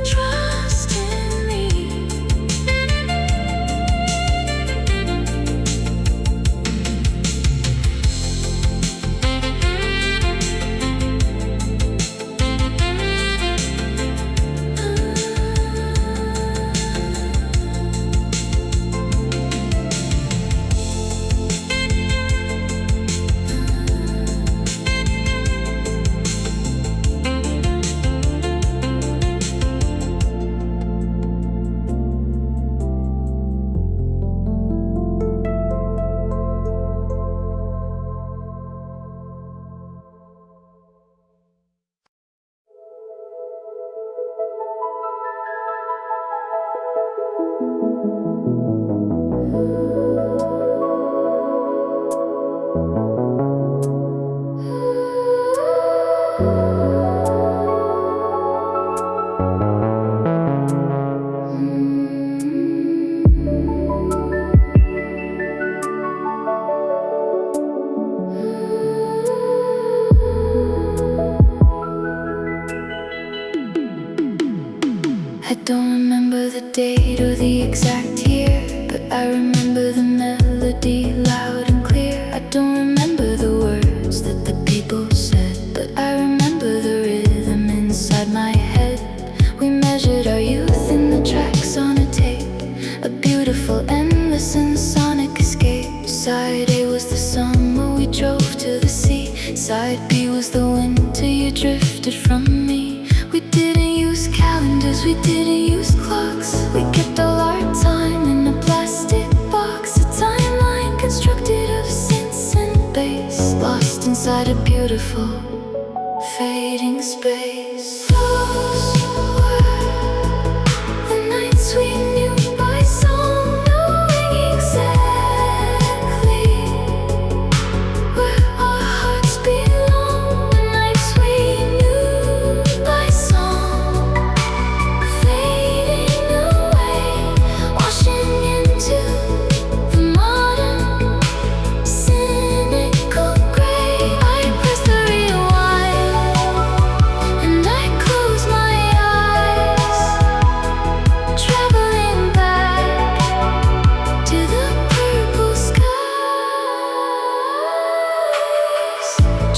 S2: Trust in me. I don't remember the date or the exact year, but I remember the melody loud and clear. I don't remember the words that the people said, but I remember the rhythm inside my head. We measured our youth in the tracks on a tape, a beautiful, endless and sonic escape. Side A was the summer we drove to the sea. Side B was the winter you drifted from me. We didn't use calendars, we didn't use clocks. We kept all our time in a plastic box, a timeline constructed of synths and bass, lost inside a beautiful fading space. Those were the nights we knew by song, knowing exactly where our hearts belong. The nights we knew by song, fading away, washing into the modern cynical gray. I press the rewind and I close my eyes, traveling back to the purple skies.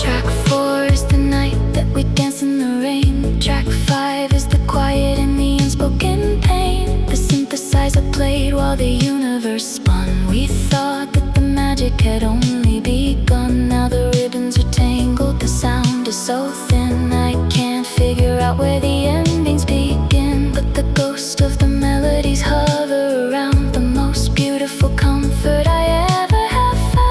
S2: Track 4 is the night that we dance in the rain. Track 5 is the quiet and the unspoken pain. The synthesizer played while the universe spun. We thought that the magic had only begun. Now the ribbons are tangled, the sound is so thin, I can't figure out where the endings begin. But the ghost of the melodies hover around, the most beautiful comfort I ever have found.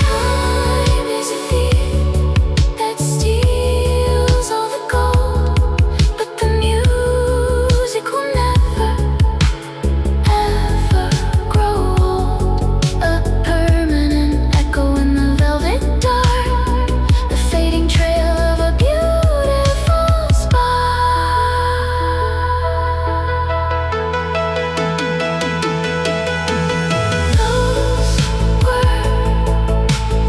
S2: Time is a thief that steals all the gold, but the music will never, ever grow old. A permanent echo in the velvet dark, the fading trail of a beautiful spark. Those were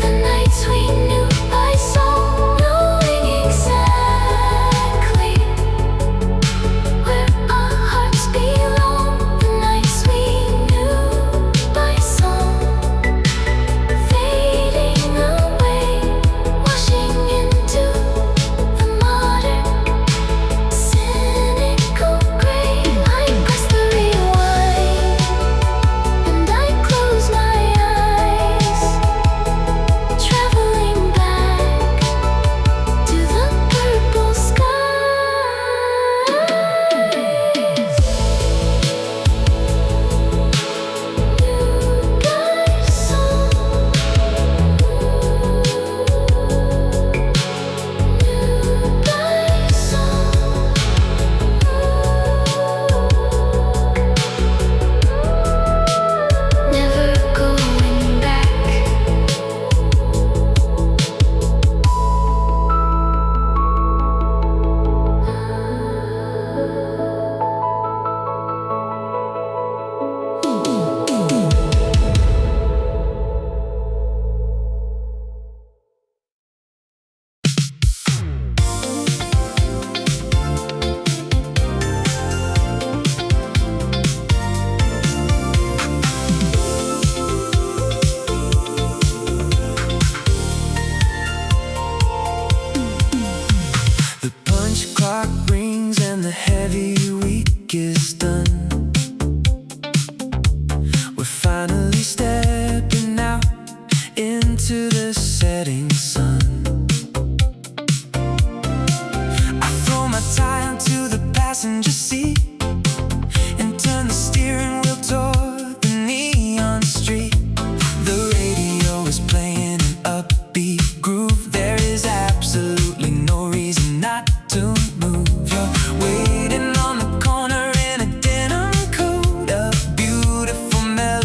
S2: the nights we knew by song, knowing exactly where our hearts belong. The nights we knew by song, fading away, washing into the modern cynical gray. I press the rewind and I close my eyes, traveling back to the purple skies. New guys song, new guys song. Never going back.
S1: The punch clock rings and the heavy week is done. We're finally stepping out into the setting sun. I throw my tie onto the passenger seat and turn the steering wheel toward the neon street. The radio is playing an upbeat groove. There is absolutely no reason not to move. You're waiting on the corner in a denim coat, a beautiful melody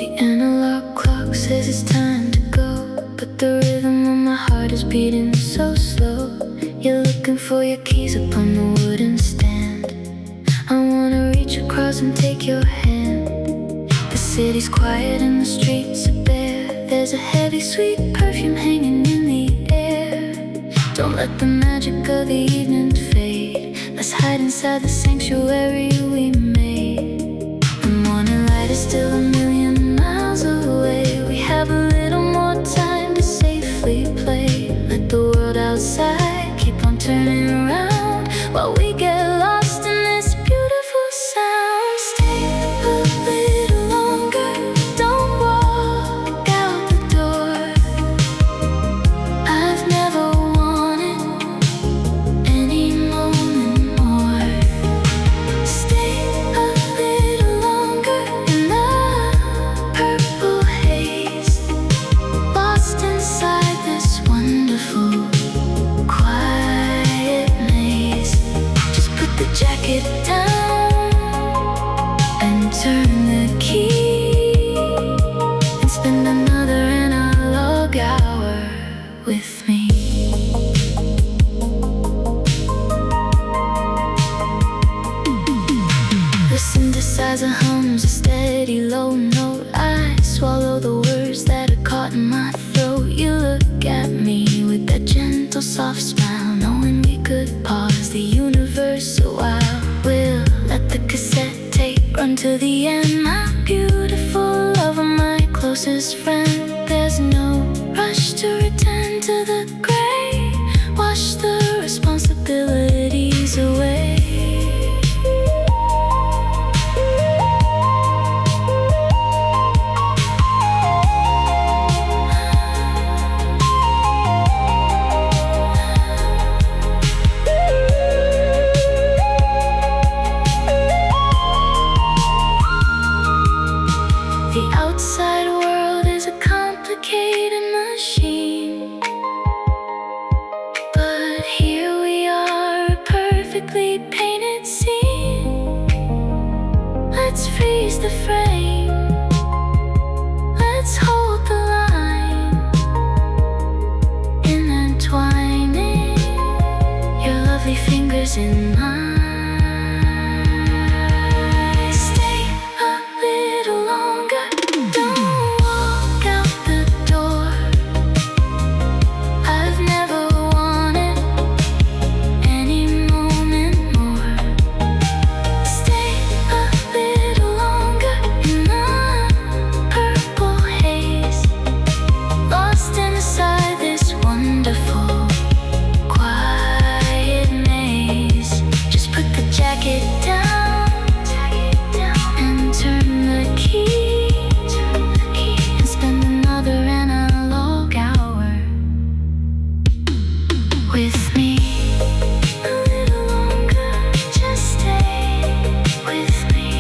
S2: The analog clock says it's time to go, but the rhythm of my heart is beating so slow. You're looking for your keys upon the wooden stand. I wanna reach across and take your hand. The city's quiet and the streets are bare. There's a heavy sweet perfume hanging in the air. Don't let the magic of the evening fade. Let's hide inside the sanctuary we made. The morning light is still a million miles away. We have a little more time to safely play. Let the world outside keep on turning around while we get lost in this beautiful sound. Stay a little longer, don't walk out the door. I've never wanted any moment more. Stay a little longer in the purple haze, lost inside this wonderful quiet maze. Just put the jacket down and turn the key, and spend another analog hour with me. The synthesizer hums a steady low note. I swallow the words that are caught in my throat. You look at me with that gentle soft smile, knowing we could pause the universe a while. We'll let the cassette tape run to the end. My beautiful lover, my closest friend. There's no rush to return to the gray. Wash the responsibilities away. The outside world is a complicated machine, but here we are, a perfectly painted scene. Let's freeze the frame, let's hold the line, intertwining your lovely fingers in mine. Stay a little longer, don't walk out the door. I've never wanted any moment more. Stay a little longer in the purple haze, lost inside this wonderful quiet maze. Just put the jacket down and turn the key, and spend another analog hour with me. A little longer, just stay with me.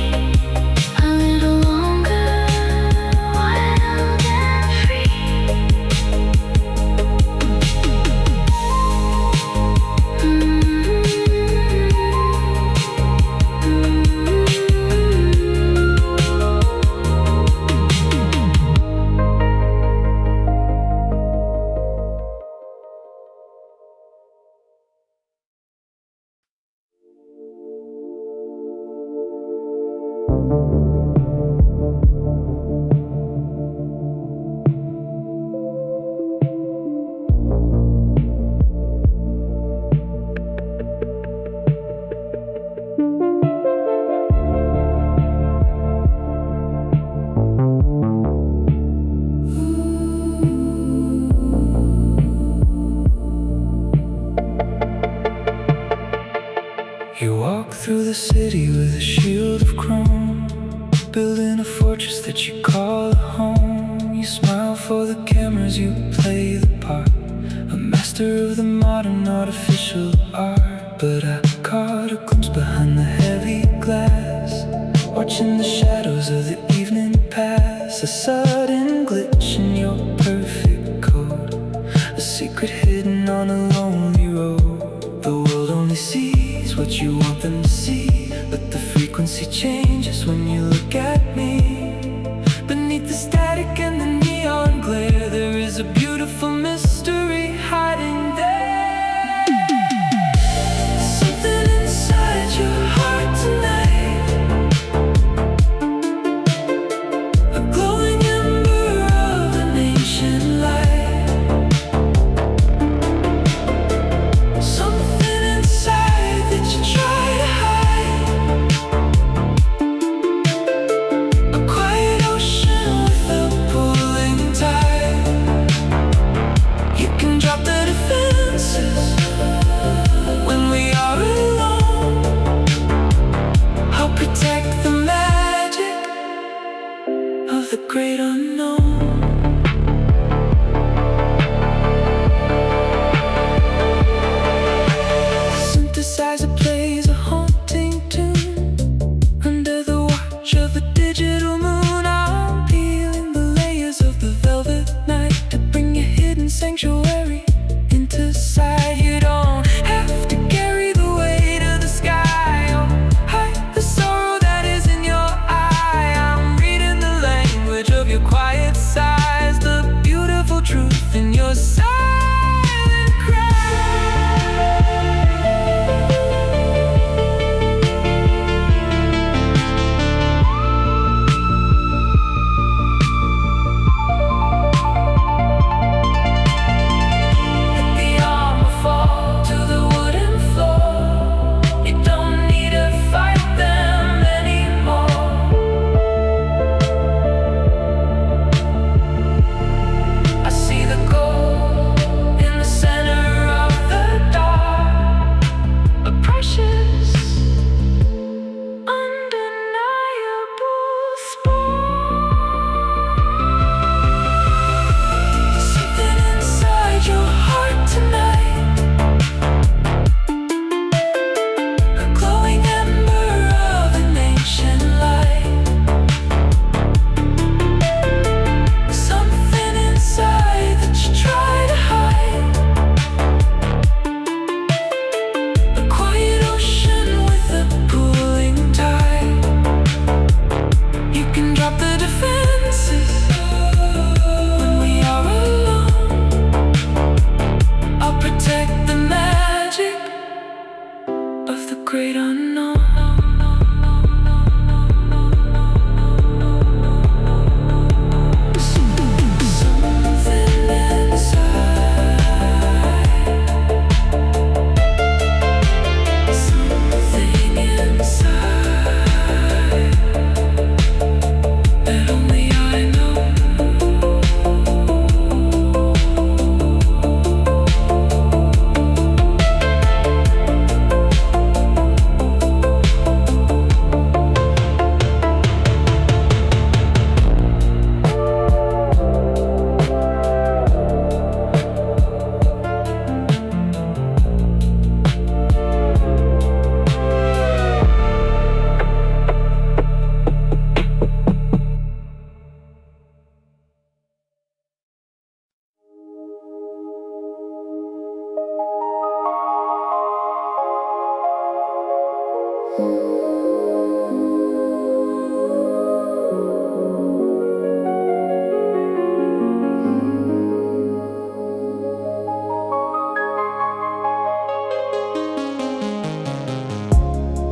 S2: A little longer, wild and
S1: You walk through the city with a shield of chrome, building a fortress that you call a home. You smile for the cameras, you play the part, a master of the modern artificial art. But I caught a glimpse behind the heavy glass, watching the shadows of the evening pass. A sudden glitch in your perfect code, a secret hidden on a lonely road. The world only sees what you want them to see, but the frequency changes when you look at me. Beneath the static and the neon glare, there is a beautiful mystery hiding there. Something inside your heart tonight, a glowing ember of an ancient light. Something inside that you try to hide, a quiet ocean with a pulling tide. You can drop the defenses when we are alone. I'll protect the magic of the great unknown. Synthesizer plays a haunting tune under the watch of a digital moon. I'm peeling the layers of the velvet night to bring your hidden sanctuary into sight. You don't have to carry the weight of the sky or hide the sorrow that is in your eye. I'm reading the language of your quiet sighs, the beautiful truth in your silent cry. Let the armor fall to the wooden floor. You don't need to fight them anymore. I see the gold in the center of the dark, a precious, undeniable spark. Something inside your heart tonight, a glowing ember of an ancient light. Something inside that you try to hide, a quiet ocean with a pulling tide. You can drop the defenses when we are alone. I'll protect the magic of the great unknown. Something inside that only I know.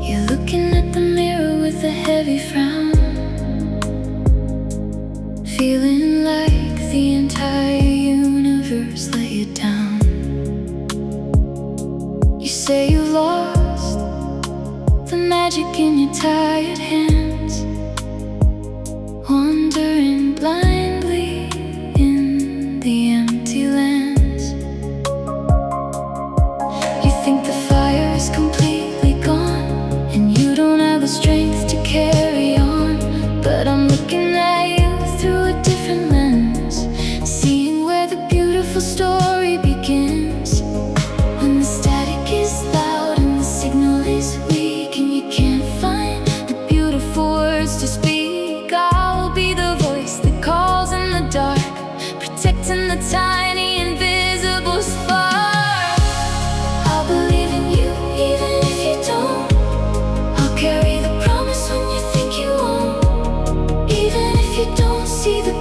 S1: You're looking at the mirror with a heavy frown, feeling like the entire universe let you down. You say you lost the magic in your tired hands, wandering blindly in the empty lands. You think the fire is completely gone, and you don't have the strength to carry on. But I'm looking at you through a different lens, seeing where the beautiful story begins. When the static is loud and the signal is weak, and you can't find the beautiful words to speak, I'll be the voice that calls in the dark, protecting the tiny invisible spark. I'll believe in you even if you don't. I'll carry the promise when you think you won't, even if you don't see the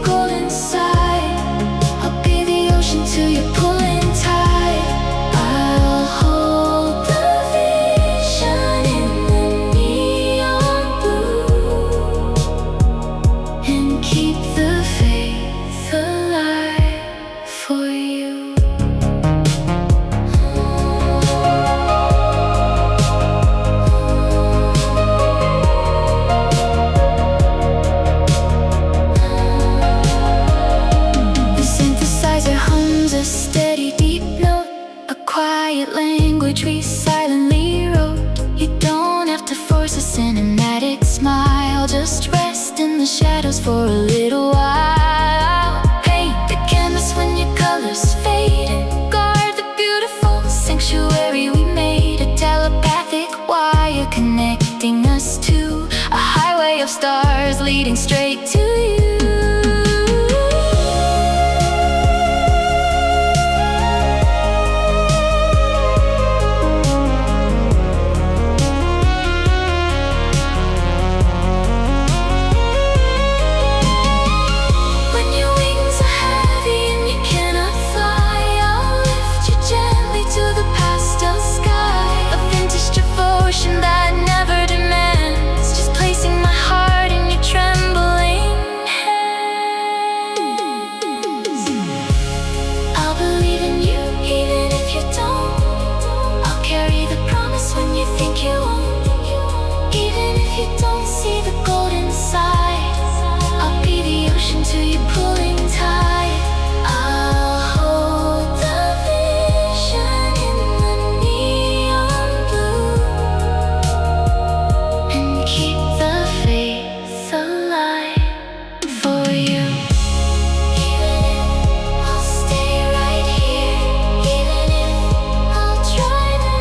S2: for a little while. Paint the canvas when your colors fade, and guard the beautiful sanctuary we made. A telepathic wire connecting us to a highway of stars leading straight to you. That never demands, just placing my heart in your trembling hands. I'll believe in you even if you don't. I'll carry the promise when you think you won't. Even if you don't see the gold inside, I'll be the ocean to you pulling tight. I'll hold the vision in the neon blue and keep the faith alive for you. Even if I'll stay right here, even if I'll dry the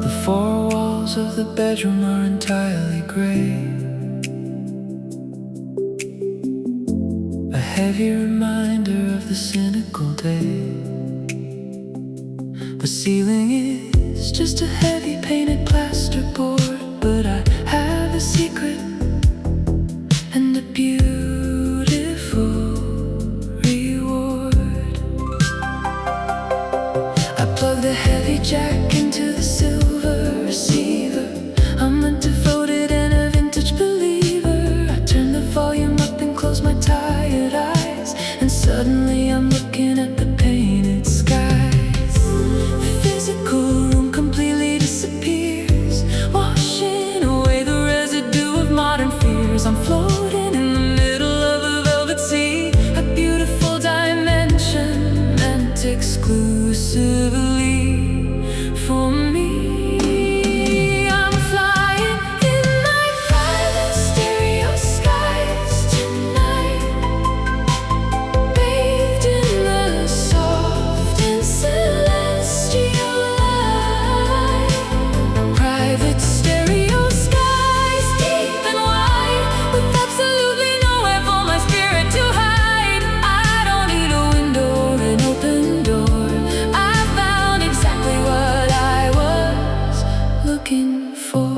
S1: The four walls of the bedroom are entirely gray, a heavy reminder of the cynical day. The ceiling is just a heavy painted plasterboard, but I have a secret and a beautiful reward. I plug the heavy jack into the silver receiver. I'm a devoted and a vintage believer. I turn the volume up and close my tired eyes, and suddenly I'm looking at the painted skies. The physical room completely disappears, washing away the residue of modern fears. I'm floating in the middle of a velvet sea, a beautiful dimension meant exclusively for me. I'm flying in my private stereo skies tonight, bathed in the soft and celestial light. Private stereo skies, deep and wide, with absolutely nowhere for my spirit to hide. I don't need a window or an open door. I found exactly what I was looking for.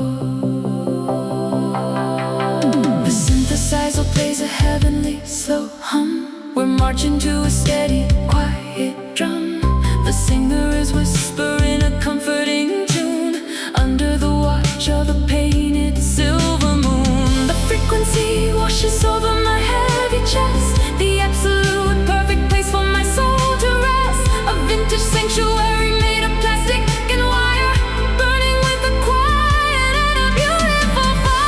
S1: The synthesizer plays a heavenly slow hum. We're marching to a steady, quiet drum. The singer is whispering a comforting tune under the watch of a painted silver moon. The frequency washes over my heavy chest, the absolute perfect place for my soul to rest. A vintage sanctuary made of plastic and wire, burning with a quiet and a beautiful fire.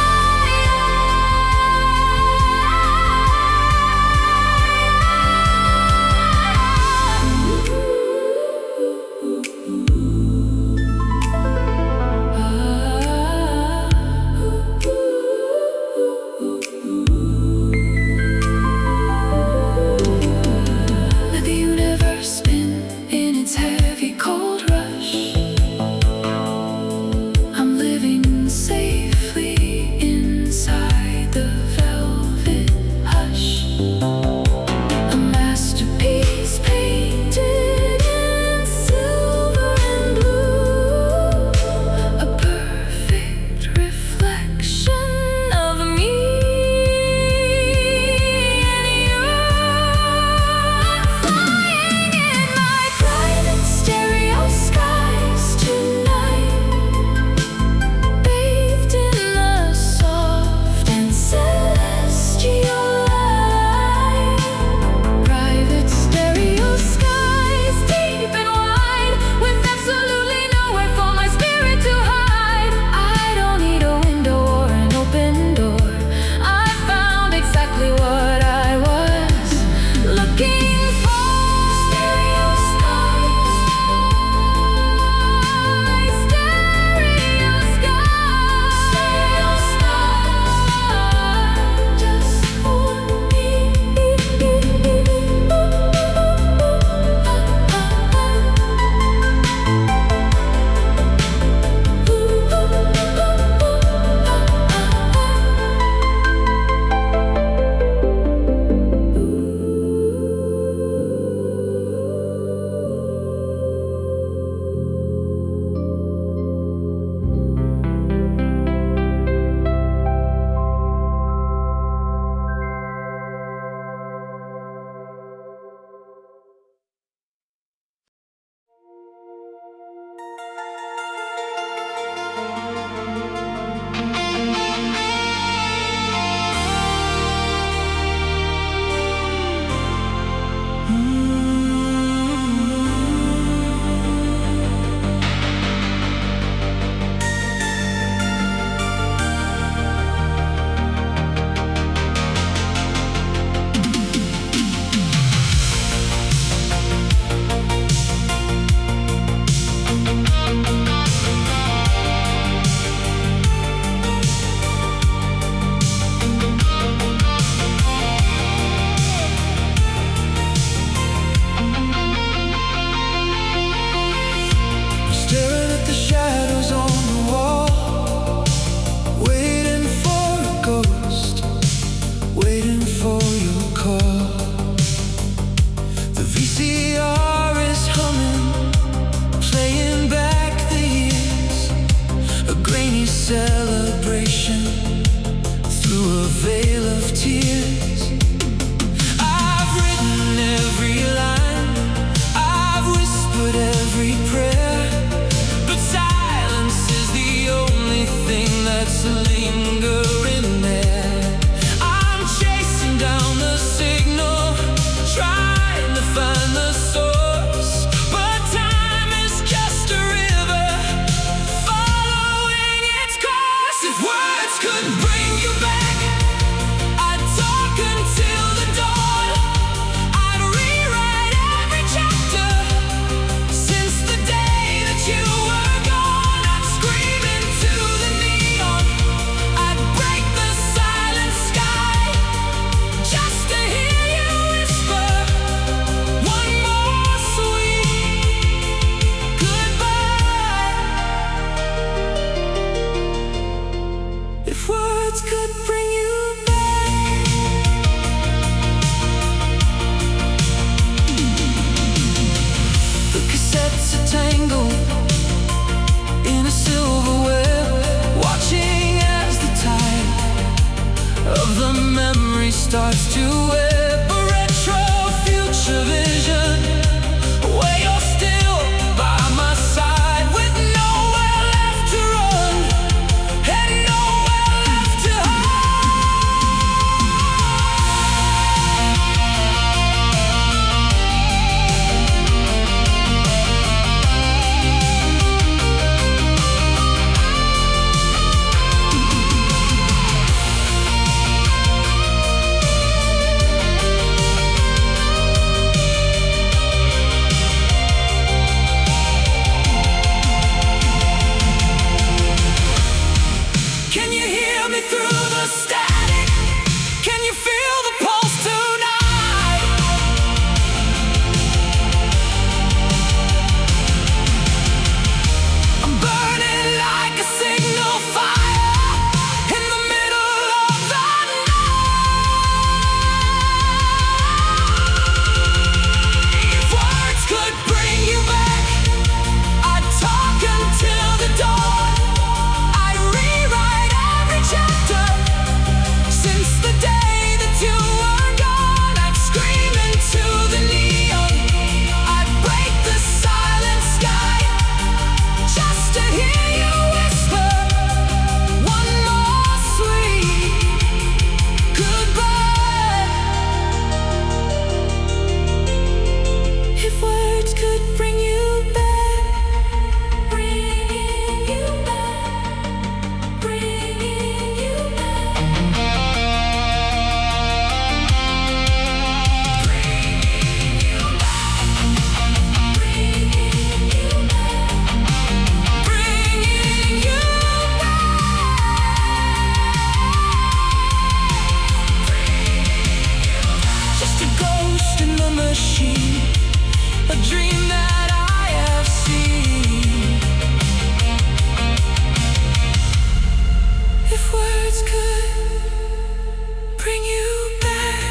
S1: of the memory starts to whip. A retro future vision, where you're still by my side, with nowhere left to run and nowhere left to Can you hear me through the static? Can you feel the pulse tonight? I'm burning like a signal fire in the middle of the night. If words could bring you back, I'd talk until the dawn. I'd rewrite every chapter since the day that you were gone. I'd scream into the neon, I'd break the silent sky just to hear you whisper one more sweet goodbye. If words could bring you back, bringing you back, bringing you back, bringing you back, bringing you back, bringing you back. Just a ghost in the machine, a dream that I have seen. If words could bring you back.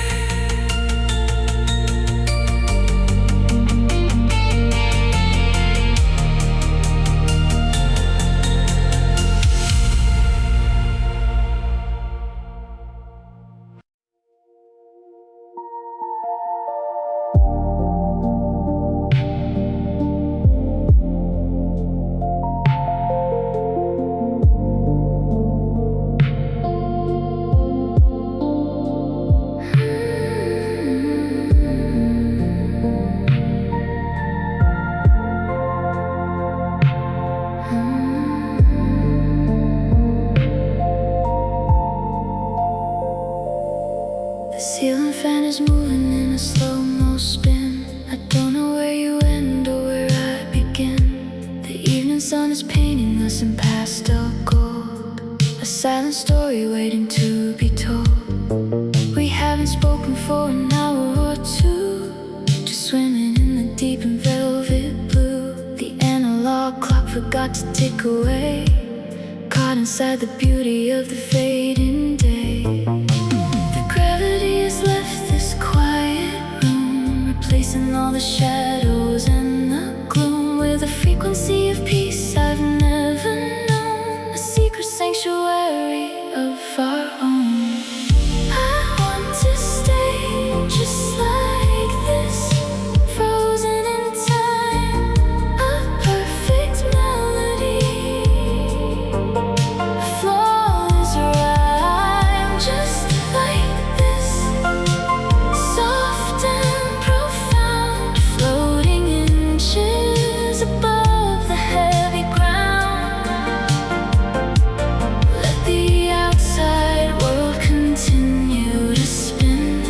S1: The ceiling fan is moving in a slow-mo spin. I don't know where you end or where I begin. The evening sun is painting us in pastel gold, a silent story waiting to be told. We haven't spoken for an hour or two, just swimming in the deep and velvet blue. The analog clock forgot to tick away, caught inside the beauty of the fading day. Gravity has left this quiet room, replacing all the shadows and the gloom with a frequency of peace I've never known, a secret sanctuary of our own. I want to stay just like this, frozen in time, a perfect melody, a flawless rhyme, just like this, soft and profound, floating inches above the heavy ground. Let the outside world continue to spin.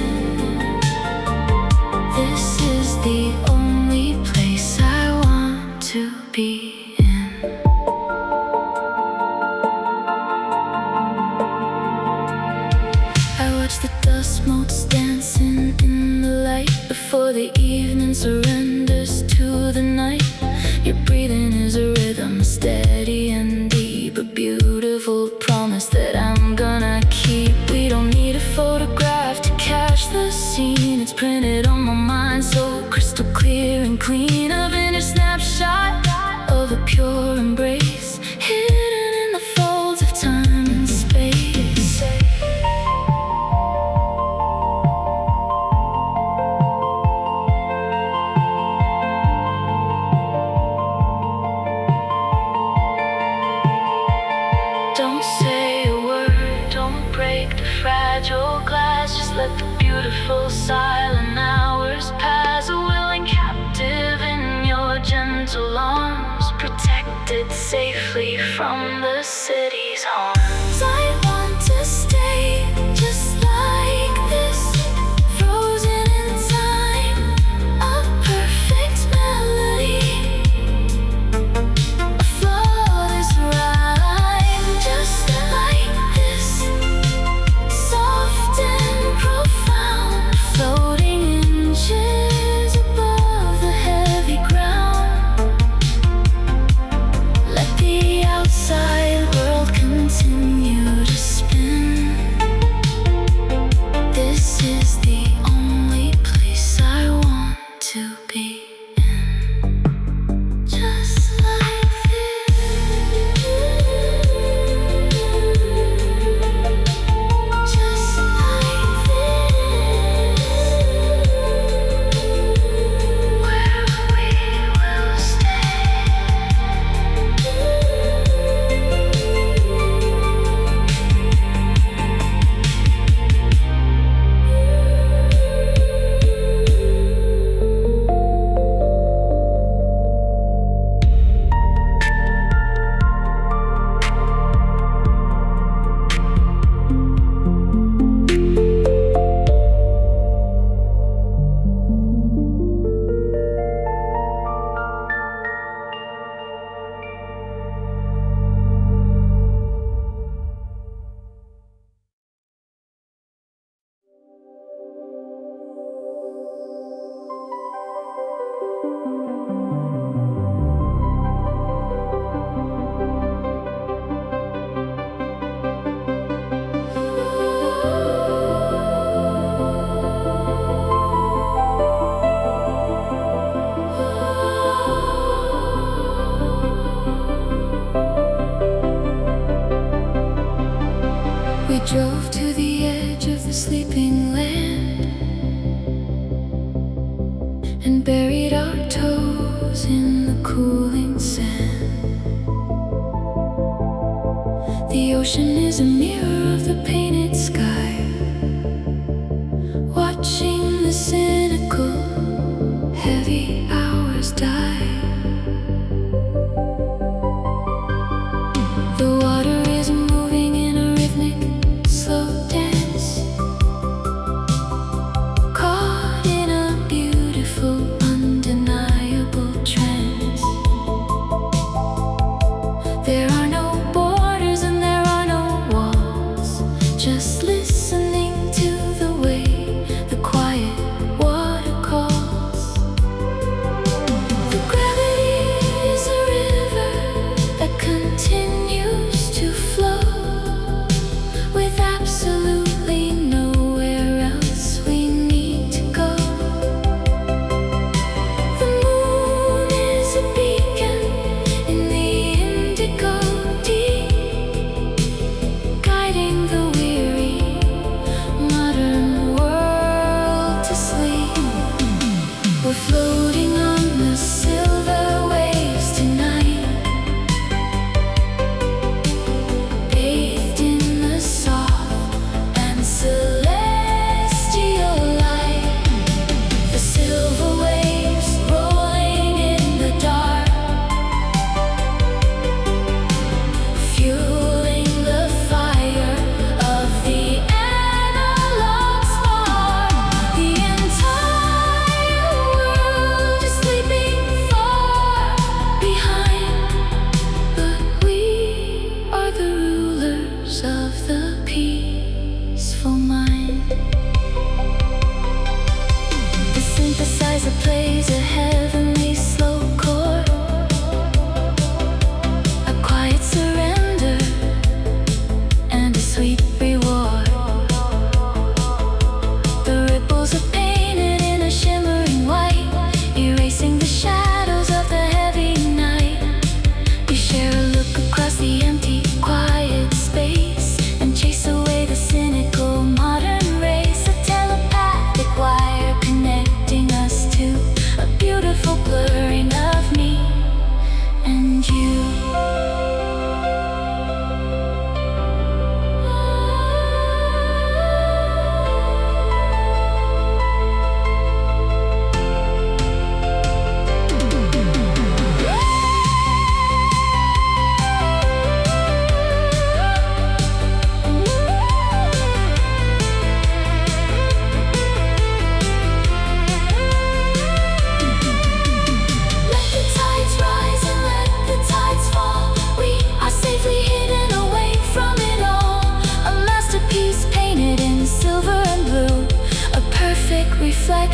S1: This is the only place I want to be in. I watch the dust motes dancing in the light before the evening surrenders to the night. Your breathing is a rhythm, steady and deep, a beautiful promise that I'm gonna keep. We don't need a photograph to catch the scene. It's printed on my mind so crystal clear and clean, a vintage snapshot of a pure embrace, hidden in the folds of time and space.
S2: past. Just let the beautiful silent hours pass. A willing captive in your gentle arms, protected safely from the city's harms. I want to stay just like this, frozen in time, a perfect melody, a flawless rhyme. Just like this, soft and profound, floating inches above the heavy ground. Let the outside world continue to spin. This is the only place I want to be in. Just like this, just like this, where we will stay. We drove to the edge of the sleeping land and buried our toes in the cooling sand. The ocean is a mirror of the painted sky, watching the cynical, heavy hours die. The water is moving in a rhythmic, slow dance, caught in a beautiful, undeniable trance. There are no borders and there are no walls.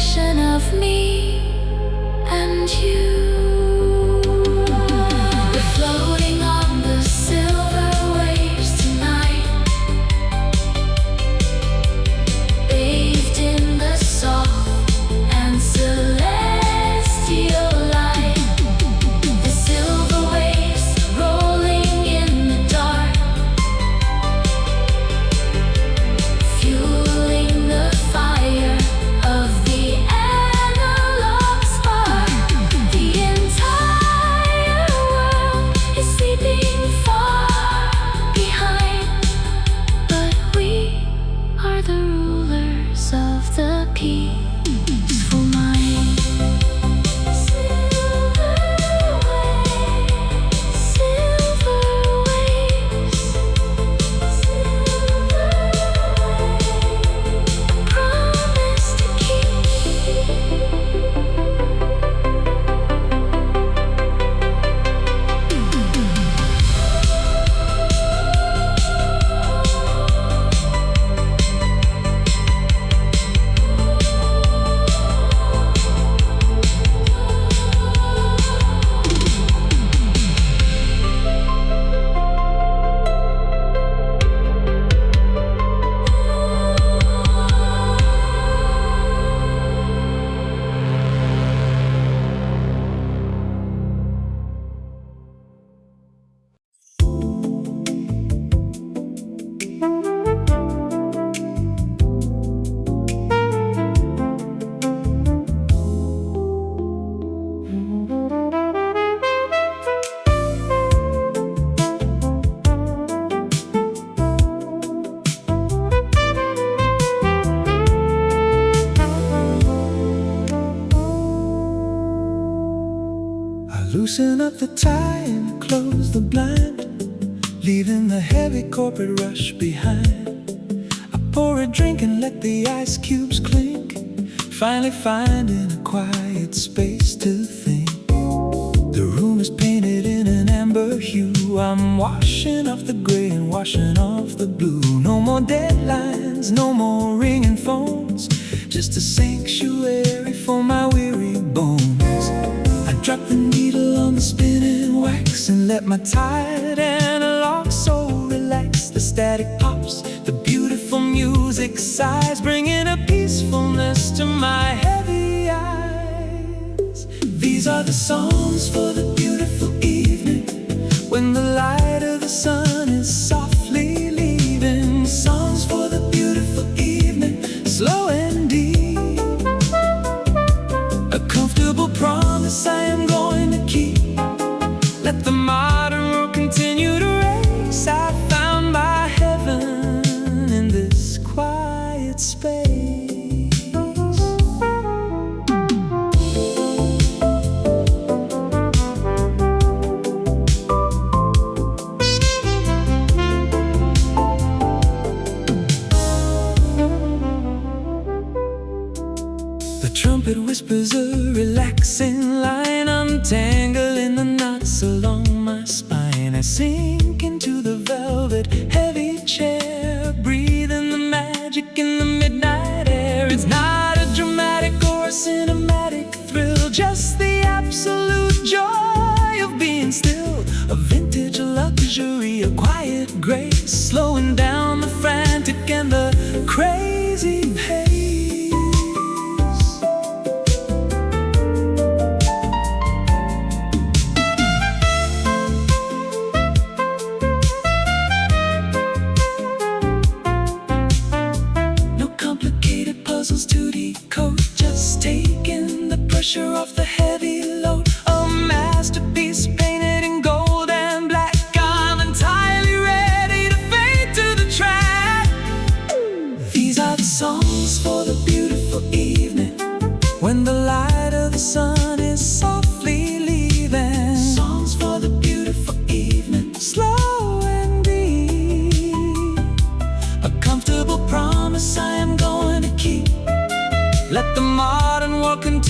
S2: reflection of me and you. We're floating on the silver waves tonight, bathed in the soft and celestial light. The silver waves rolling in the dark, fueling the fire of the analog spark. The entire world is sleeping far behind, but we are the rulers of the peaceful mind. Silver waves, silver waves, silver waves, a promise to keep.
S1: Loosen up the tie and close the blind, leaving the heavy corporate rush behind. I pour a drink and let the ice cubes clink, finally finding a quiet space to think. The room is painted in an amber hue. I'm washing off the gray and washing off the blue. No more deadlines, no more ringing phones, just a sanctuary for my weary bones. I drop the needle on the spinning wax and let my tired analog soul relax. The static pops, the beautiful music sighs, bringing a peacefulness to my heavy eyes. These are the songs for the beautiful evening, when the light of the sun is softly leaving. Songs for the beautiful evening, slow and deep. A comfortable promise I am going to keep. Let the modern world continue to race. I found my heaven in this quiet space. The trumpet whispers a relaxing line, untangling the knots along my spine. I sink into the velvet heavy chair, breathing the magic in the midnight air. It's not a dramatic or a cinematic thrill, just the absolute joy of being still. A vintage luxury, a quiet grace, slowing down the frantic and the crazy pace. Puzzles to decode, just taking the pressure off the heavy load. A masterpiece painted in gold and black. I'm entirely ready to fade to the track. These are the songs for the beautiful evening, when the light of the sun is softly leaving. Songs for the beautiful evening, slow and deep. A comfortable promise I am going to keep. Let the modern world continue